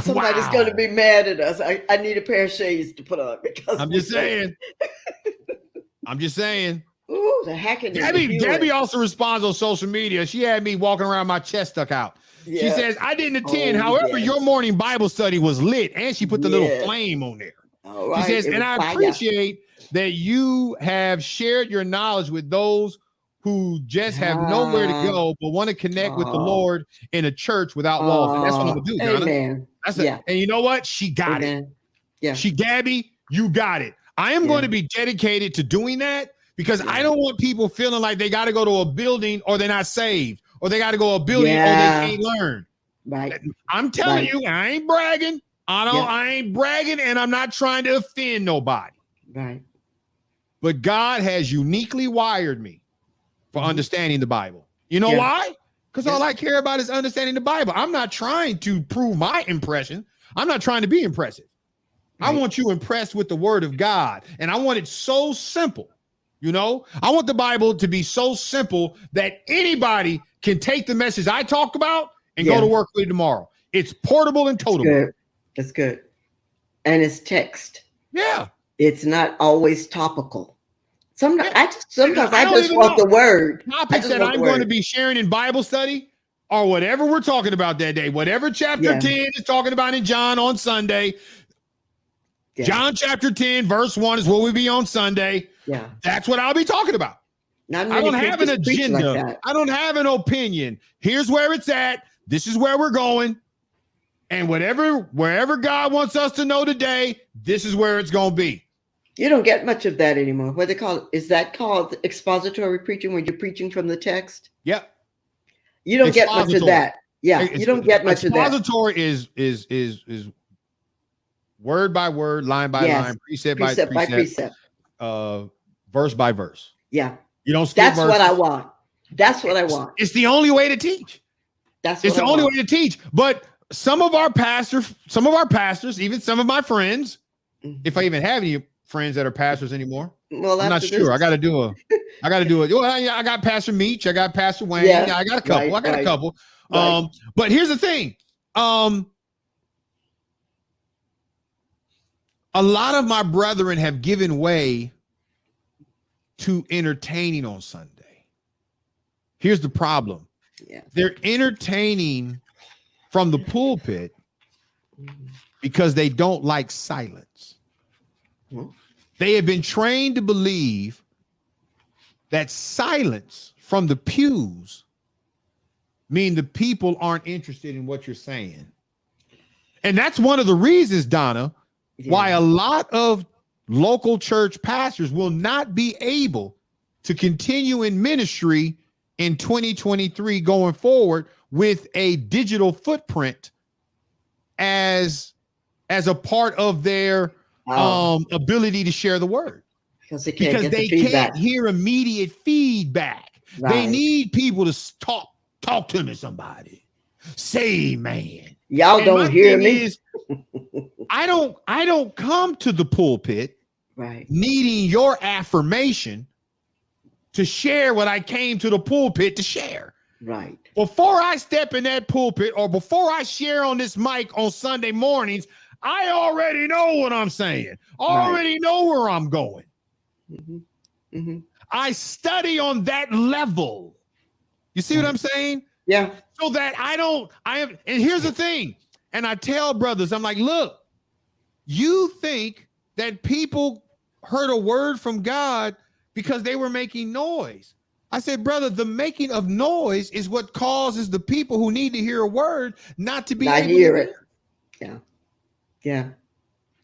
Somebody's going to be mad at us. I need a pair of shades to put on because I'm just saying. I'm just saying. Ooh, the hacking. Gabby also responds on social media. She had me walking around my chest stuck out. Yeah. She says, I didn't attend. Oh, However, yes. your morning Bible study was lit. And she put the little Yes. flame on there. All right. She says, It and was I fire. appreciate that you have shared your knowledge with those who just have nowhere to go but want to connect with the Lord in a church without walls. And that's what I'm gonna do, Donna. Amen. That's it. Yeah. And you know what? She got it. Amen. Yeah. Gabby, you got it. I am Yeah. going to be dedicated to doing that because I don't want people feeling like they got to go to a building or they're not saved, or they got to go to a building or they can't learn. Right. I'm telling Right. you, I ain't bragging. I ain't bragging, and I'm not trying to offend nobody. Right. But God has uniquely wired me for understanding the Bible. You know Yeah. why? Because all I care about is understanding the Bible. I'm not trying to prove my impression. I'm not trying to be impressive. I want you impressed with the word of God. And I want it so simple. I want the Bible to be so simple that anybody can take the message I talk about and go to work with it tomorrow. It's portable and total. Good. That's good. And it's text. Yeah. It's not always topical. Sometimes I just don't want even the word. Topics that I'm going to be sharing in Bible study or whatever we're talking about that day, whatever chapter 10 is talking about in John on Sunday. Yeah. John chapter 10, verse 1 is what we be on Sunday. Yeah. That's what I'll be talking about. Not I don't many have an preachers preach agenda. like that. I don't have an opinion. Here's where it's at. This is where we're going. And wherever God wants us to know today, this is where it's going to be. You don't get much of that anymore. What they call it? Is that called expository preaching when you're preaching from the text? Yep. You don't get much of that. Yeah, you don't get much of that. Expository is word by word, line by line, precept by precept, verse by verse. Yeah. You don't skip That's verses. what I want. That's what I want. It's the only way to teach. It's the only way to teach. But some of our pastors, even some of my friends, if I even have any friends that are pastors anymore, well, I'm not sure. I got to do it. Well, I got Pastor Meach. I got Pastor Wayne. Yeah, I got a couple. right, a couple. right. But here's the thing. A lot of my brethren have given way to entertaining on Sunday. Here's the problem. Yeah. They're entertaining from the pulpit because they don't like silence. They have been trained to believe that silence from the pews mean the people aren't interested in what you're saying. And that's one of the reasons, Donna, why a lot of local church pastors will not be able to continue in ministry in 2023 going forward with a digital footprint as a part of their ability to share the word. Because they can't hear immediate feedback. Right. They need people to talk to me, somebody. Say, man. Y'all And don't hear me. I don't come to the pulpit right needing your affirmation to share what I came to the pulpit to share. Right. Before I step in that pulpit or before I share on this mic on Sunday mornings, I already know what I'm saying. Already know where I'm going. Mm-hmm. Mm-hmm. I study on that level. You see what I'm saying? Yeah. So that and here's the thing. And I tell brothers, I'm like, look, you think that people heard a word from God because they were making noise. I said, brother, the making of noise is what causes the people who need to hear a word not to be able to hear it. Yeah. Yeah.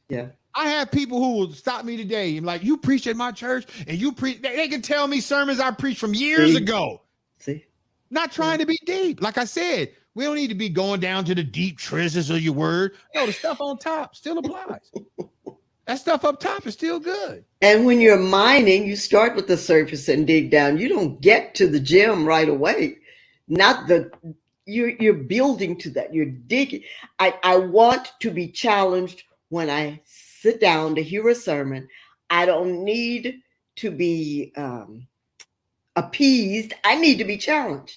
Yeah. I have people who will stop me today and like, you preach at my church and you preach. They can tell me sermons I preached from years ago. See? Not trying to be deep. Like I said, we don't need to be going down to the deep treasures of your word. No, the stuff on top still applies. That stuff up top is still good. And when you're mining, you start with the surface and dig down. You don't get to the gem right away. You're building to that. You're digging. I want to be challenged when I sit down to hear a sermon. I don't need to be appeased. I need to be challenged.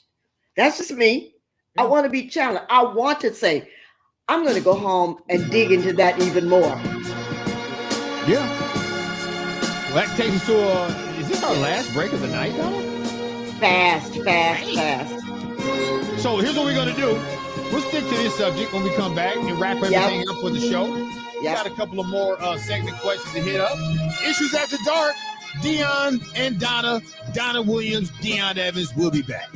That's just me. I want to be challenged. I want to say, I'm going to go home and dig into that even more. Yeah. Well, that takes us to is this our last break of the night, Donald? Fast. So here's what we're going to do. We'll stick to this subject when we come back and wrap everything up for the show. We got a couple of more segment questions to hit up. Issues After Dark, Dion and Donna Williams, Dion Evans. We'll be back.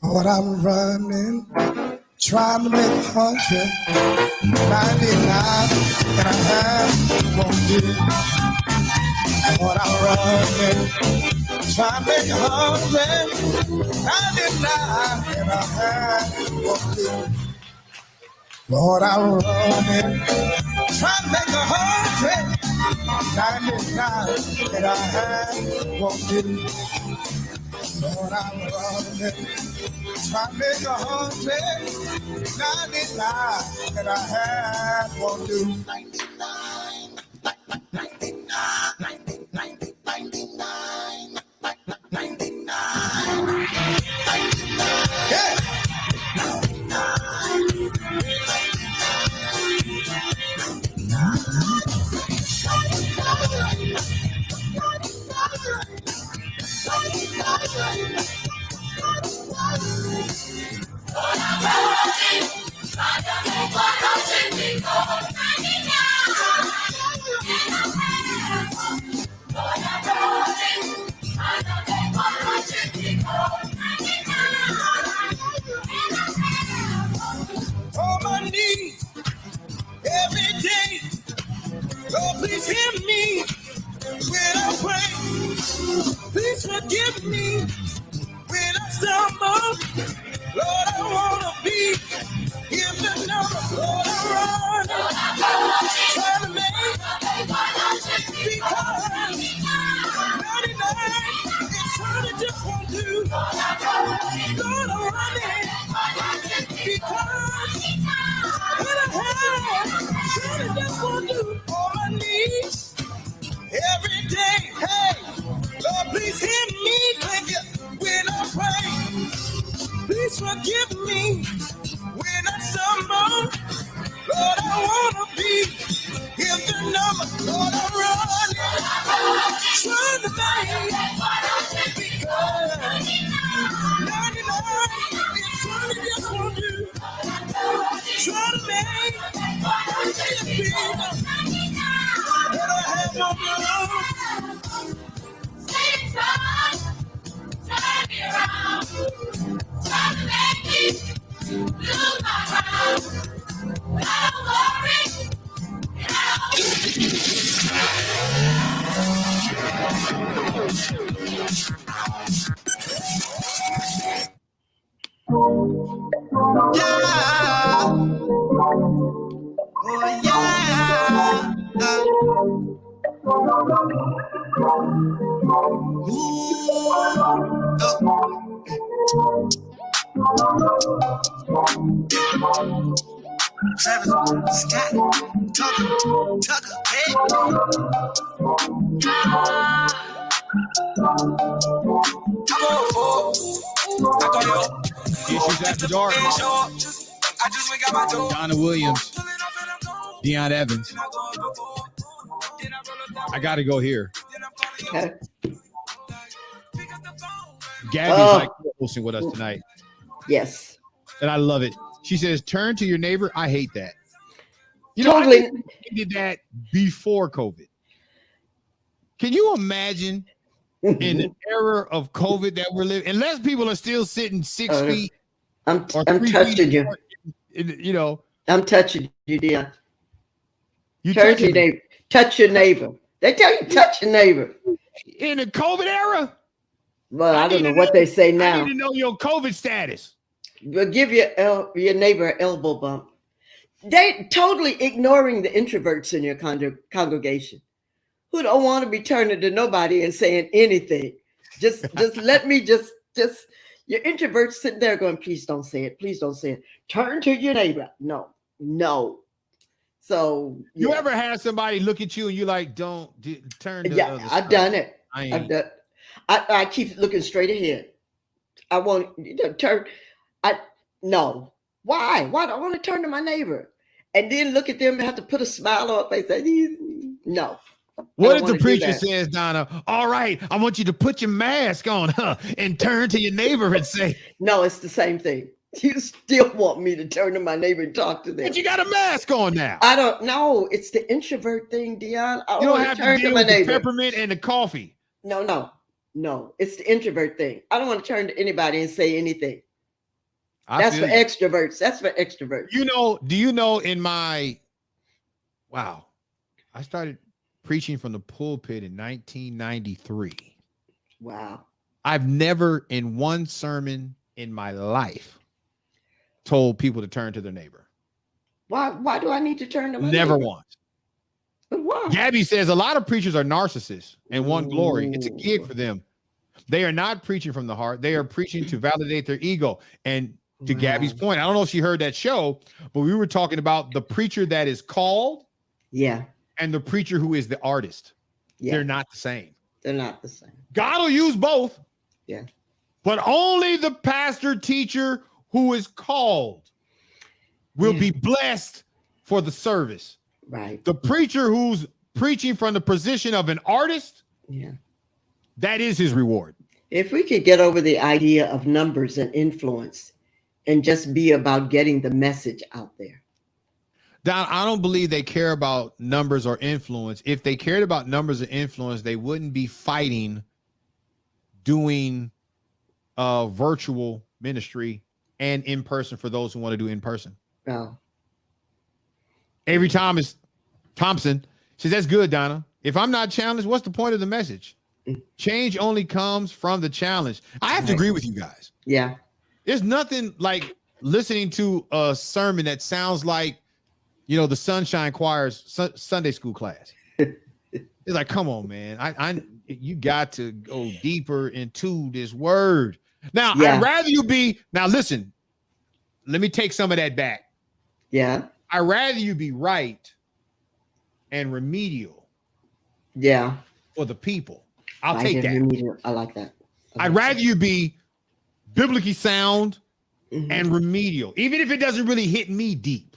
Lord, I'm running, trying to make 199 and a half won't do. Lord, I'm running, trying to make 199 and a half won't do. Lord, I'm running, trying to make 199 and a half won't do. Lord, I'm running, trying to make 199 and a half won't do. 99. Yeah. 'Cause my knees every day. Lord, please hear me when I pray. Please forgive me when I stumble. Lord, I want to be in the number. Lord, I run, trying to make because 99 is something just won't do. Lord, I'm running because what I have, something just won't do. All I need every day. Hey, Lord, please hear me when I pray. Please forgive me when I stumble. Lord, I wanna be in the number. Lord, I'm running, trying to be good. 99 is trying to just want you. Trying to make it big, but I have no love. Turn me around, trying to make me lose my ground. But I don't worry, and I Travis Scott, Tucker, hey. Issues After Dark. Donna Williams, Deion Evans. I got to go here. Okay. Gabby's like hosting with us tonight. Yes. And I love it. She says, turn to your neighbor. I hate that. You Totally. know, I did that before COVID. Can you imagine in the era of COVID that we're living, unless people are still sitting 6 feet? I'm touching you. You know, I'm touching you, Deion. You touch your neighbor. Touch your neighbor. They tell you touch your neighbor. In the COVID era? Well, I don't know what they say now. I need to know your COVID status. But give your neighbor an elbow bump. They totally ignoring the introverts in your congregation who don't want to be turning to nobody and saying anything. Just let me just your introverts sitting there going, please don't say it. Please don't say it. Turn to your neighbor. No. So you ever had somebody look at you and you like, don't turn to the other I've side. Done it. I keep looking straight ahead. I want you to turn. No. Why? Why do I want to turn to my neighbor and then look at them and have to put a smile on my face? No. What if the preacher says, Donna, all right, I want you to put your mask on, and turn to your neighbor and say, no, it's the same thing. You still want me to turn to my neighbor and talk to them. But you got a mask on now. I don't know. It's the introvert thing, Deion. You don't have to deal with the peppermint and the coffee. No. It's the introvert thing. I don't want to turn to anybody and say anything. That's for extroverts. That's for extroverts. Do you know I started preaching from the pulpit in 1993. Wow. I've never in one sermon in my life told people to turn to their neighbor. Why do I need to turn to my Never neighbor? once. But why? Gabby says a lot of preachers are narcissists and want glory. It's a gig for them. They are not preaching from the heart. They are preaching to validate their ego. And to Gabby's point, I don't know if she heard that show, but we were talking about the preacher that is called. Yeah. And the preacher who is the artist. Yeah. They're not the same. They're not the same. God will use both. Yeah. But only the pastor teacher who is called will be blessed for the service. Right. The preacher who's preaching from the position of an artist. Yeah. That is his reward. If we could get over the idea of numbers and influence and just be about getting the message out there. Don, I don't believe they care about numbers or influence. If they cared about numbers or influence, they wouldn't be fighting doing virtual ministry and in person for those who want to do in person. Oh. Every time is Thompson says, that's good, Donna. If I'm not challenged, what's the point of the message? Change only comes from the challenge. I have to agree with you guys. Yeah. There's nothing like listening to a sermon that sounds like, the Sunshine Choir's Sunday school class. It's like, come on, man. You got to go deeper into this word. Now, I'd rather you be, listen, let me take some of that back. Yeah. I'd rather you be right and remedial. Yeah. For the people. I'll take that. Remedial. I like that. I'd rather you be biblically sound and remedial, even if it doesn't really hit me deep.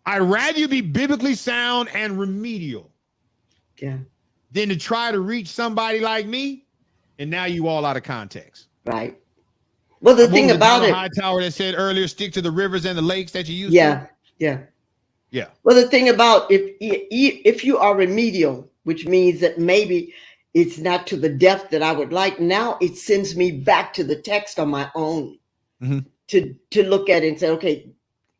I'd rather you be biblically sound and remedial than to try to reach somebody like me, and now you all out of context. Right. Well, the thing about it, Hightower that said earlier, stick to the rivers and the lakes that you used to. Yeah. Well, the thing about if you are remedial, which means that maybe it's not to the depth that I would like, now it sends me back to the text on my own to look at it and say, okay,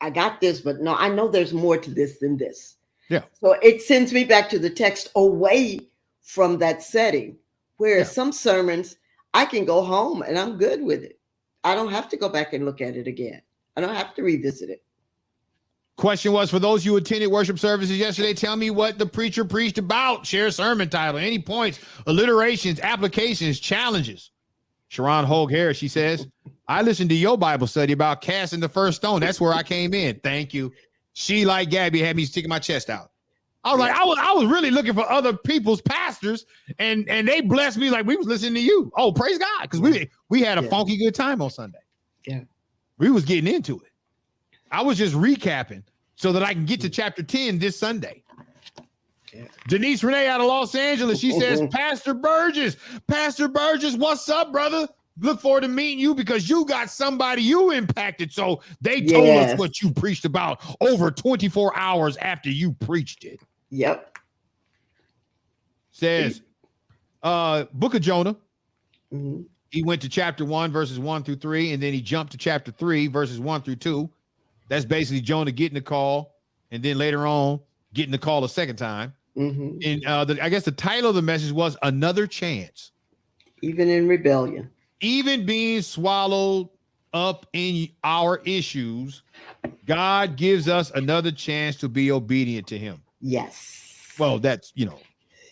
I got this, but no, I know there's more to this than this. Yeah. So it sends me back to the text away from that setting, whereas some sermons I can go home and I'm good with it. I don't have to go back and look at it again. I don't have to revisit it. Question was, for those who attended worship services yesterday, tell me what the preacher preached about. Share a sermon title, any points, alliterations, applications, challenges. Sharon Hogue Harris, she says, I listened to your Bible study about casting the first stone. That's where I came in. Thank you. She, like Gabby, had me sticking my chest out. I was like, I was really looking for other people's pastors, and they blessed me like we was listening to you. Oh, praise God, because we had a funky good time on Sunday. Yeah, we was getting into it. I was just recapping so that I can get to chapter 10 this Sunday. Yeah. Denise Renee out of Los Angeles, she says, Pastor Burgess, what's up, brother? Look forward to meeting you because you got somebody you impacted. So they told us what you preached about over 24 hours after you preached it. Yep. Says, Book of Jonah. He went to chapter 1, verses 1 through 3, and then he jumped to chapter 3, verses 1 through 2. That's basically Jonah getting the call, and then later on getting the call a second time. And I guess the title of the message was Another Chance. Even in rebellion. Even being swallowed up in our issues, God gives us another chance to be obedient to him. Yes. Well, that's,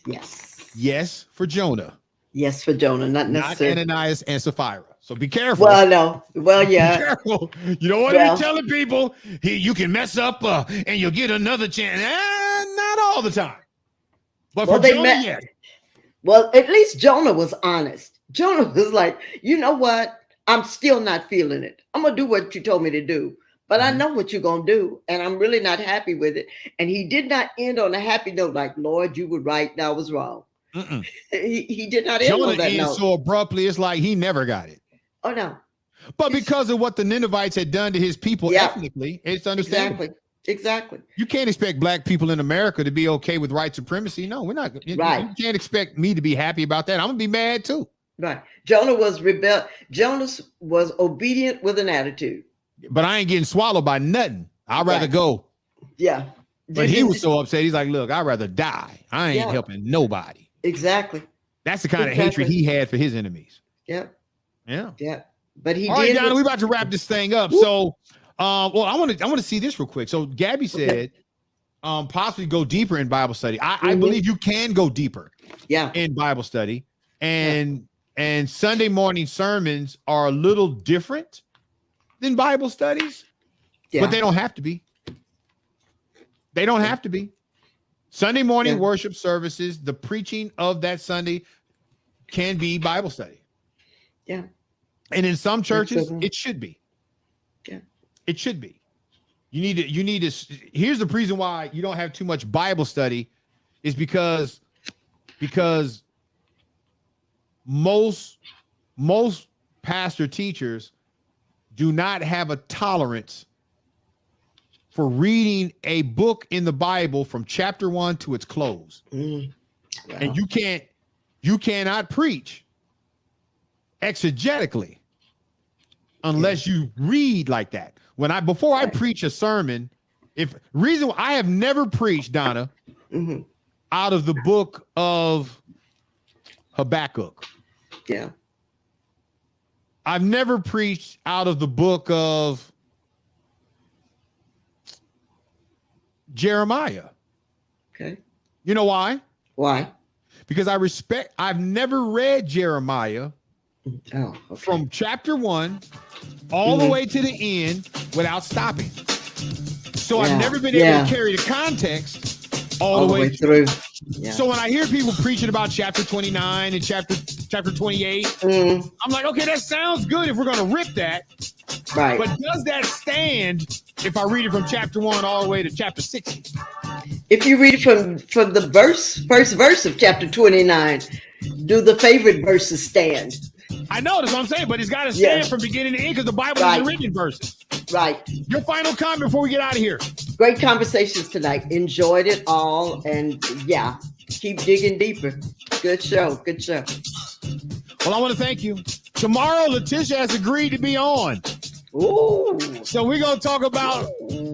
Yes. Yes for Jonah. Yes for Jonah, not necessarily. Not Ananias and Sapphira. So be careful. Well, no. Well, yeah. Be careful. You don't want to be telling people you can mess up and you'll get another chance. Not all the time. But for Jonah, yes. Well, at least Jonah was honest. Jonah was like, you know what? I'm still not feeling it. I'm going to do what you told me to do. But I know what you're going to do. And I'm really not happy with it. And he did not end on a happy note like, Lord, you were right. I was wrong. He did not end on that note. So abruptly, it's like he never got it. Oh, no. But because of what the Ninevites had done to his people ethnically, it's understandable. Exactly. You can't expect black people in America to be okay with white supremacy. No, we're not. Right. You can't expect me to be happy about that. I'm going to be mad too. Right. Jonah was Jonas was obedient with an attitude. But I ain't getting swallowed by nothing. I'd rather go. Yeah. But he was so upset. He's like, look, I'd rather die. I ain't helping nobody. Exactly. That's the kind of hatred he had for his enemies. Yep. Yeah. Yeah. But he All did. Right, Donna, we're about to wrap this thing up. So, well, I want to see this real quick. So Gabby said, possibly go deeper in Bible study. I believe you can go deeper. In Bible study, and Sunday morning sermons are a little different than Bible studies, but they don't have to be. They don't have to be. Sunday morning worship services, the preaching of that Sunday can be Bible study. Yeah. And in some churches, it should be. Yeah. It should be. You need to, here's the reason why you don't have too much Bible study is because most pastor teachers do not have a tolerance for reading a book in the Bible from chapter 1 to its close. Wow. And you cannot preach exegetically unless you read like that. Before I preach a sermon, I have never preached, Donna, out of the book of Habakkuk. Yeah. I've never preached out of the book of Jeremiah. Okay. You know why? Why? Because I've never read Jeremiah from chapter 1 all the way to the end without stopping. So I've never been able to carry the context all the way through. Yeah. So when I hear people preaching about chapter 29 and chapter 28, I'm like, okay, that sounds good if we're going to rip that. Right. But does that stand if I read it from chapter 1 all the way to chapter 60? If you read it from the first verse of chapter 29, do the favorite verses stand? I know, that's what I'm saying, but it's got to stand Yes. from beginning to end because the Bible Right. is written in verses. Right. Your final comment before we get out of here. Great conversations tonight. Enjoyed it all. And yeah, keep digging deeper. Good show. Good show. Well, I want to thank you. Tomorrow, Letitia has agreed to be on. Ooh. So we're going to talk about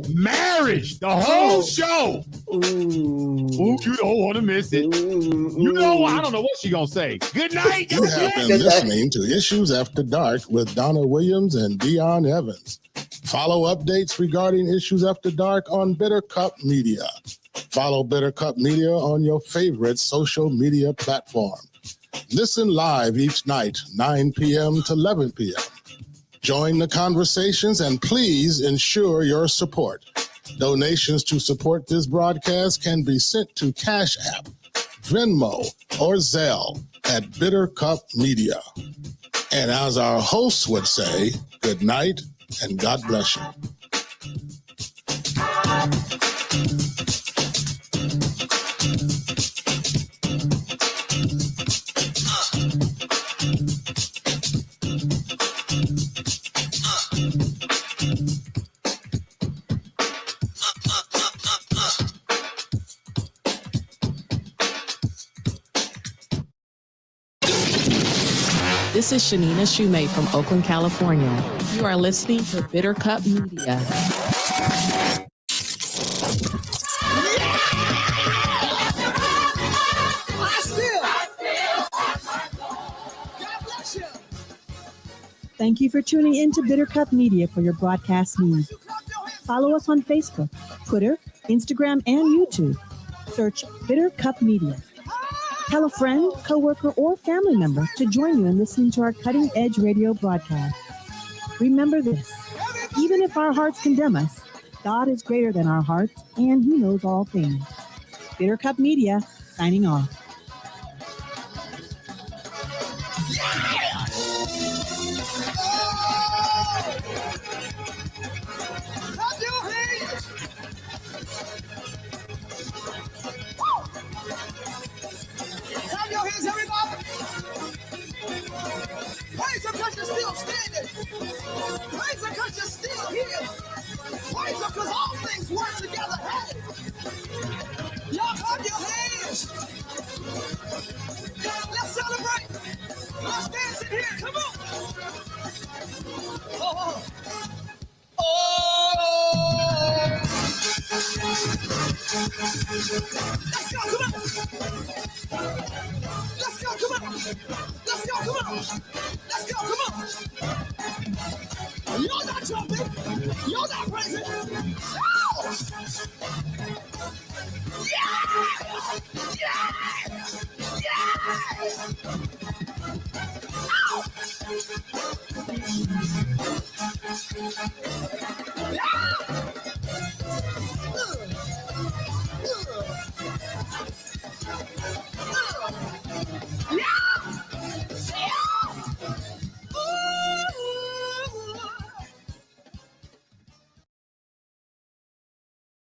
marriage, the whole show. Ooh. Ooh, you don't want to miss it. You know, I don't know what she's going to say. Good night. You have been listening to Issues After Dark with Donna Williams and Dion Evans. Follow updates regarding Issues After Dark on Bitter Cup Media. Follow Bitter Cup Media on your favorite social media platform. Listen live each night, 9 p.m. to 11 p.m. Join the conversations and please ensure your support. Donations to support this broadcast can be sent to Cash App, Venmo, or Zelle at Bitter Cup Media. And as our hosts would say, good night and God bless you. This is Shanina Shumate from Oakland, California. You are listening to Bitter Cup Media. Thank you for tuning in to Bitter Cup Media for your broadcast needs. Follow us on Facebook, Twitter, Instagram, and YouTube. Search Bitter Cup Media. Tell a friend, coworker, or family member to join you in listening to our cutting-edge radio broadcast. Remember this, even if our hearts condemn us, God is greater than our hearts, and He knows all things. Bitter Cup Media, signing off. Clap your hands, everybody. Praise Him because you're still standing. Praise Him because you're still here. Praise Him because all things work together. Hey, y'all clap your hands. Let's celebrate. Let's dance in here. Come on. Oh. Oh. Let's go. Come on. Let's go, come on. Let's go, come on. Let's go, come on. You're not jumping. You're not praising. Oh! Yeah! Yeah! Yeah! Ow!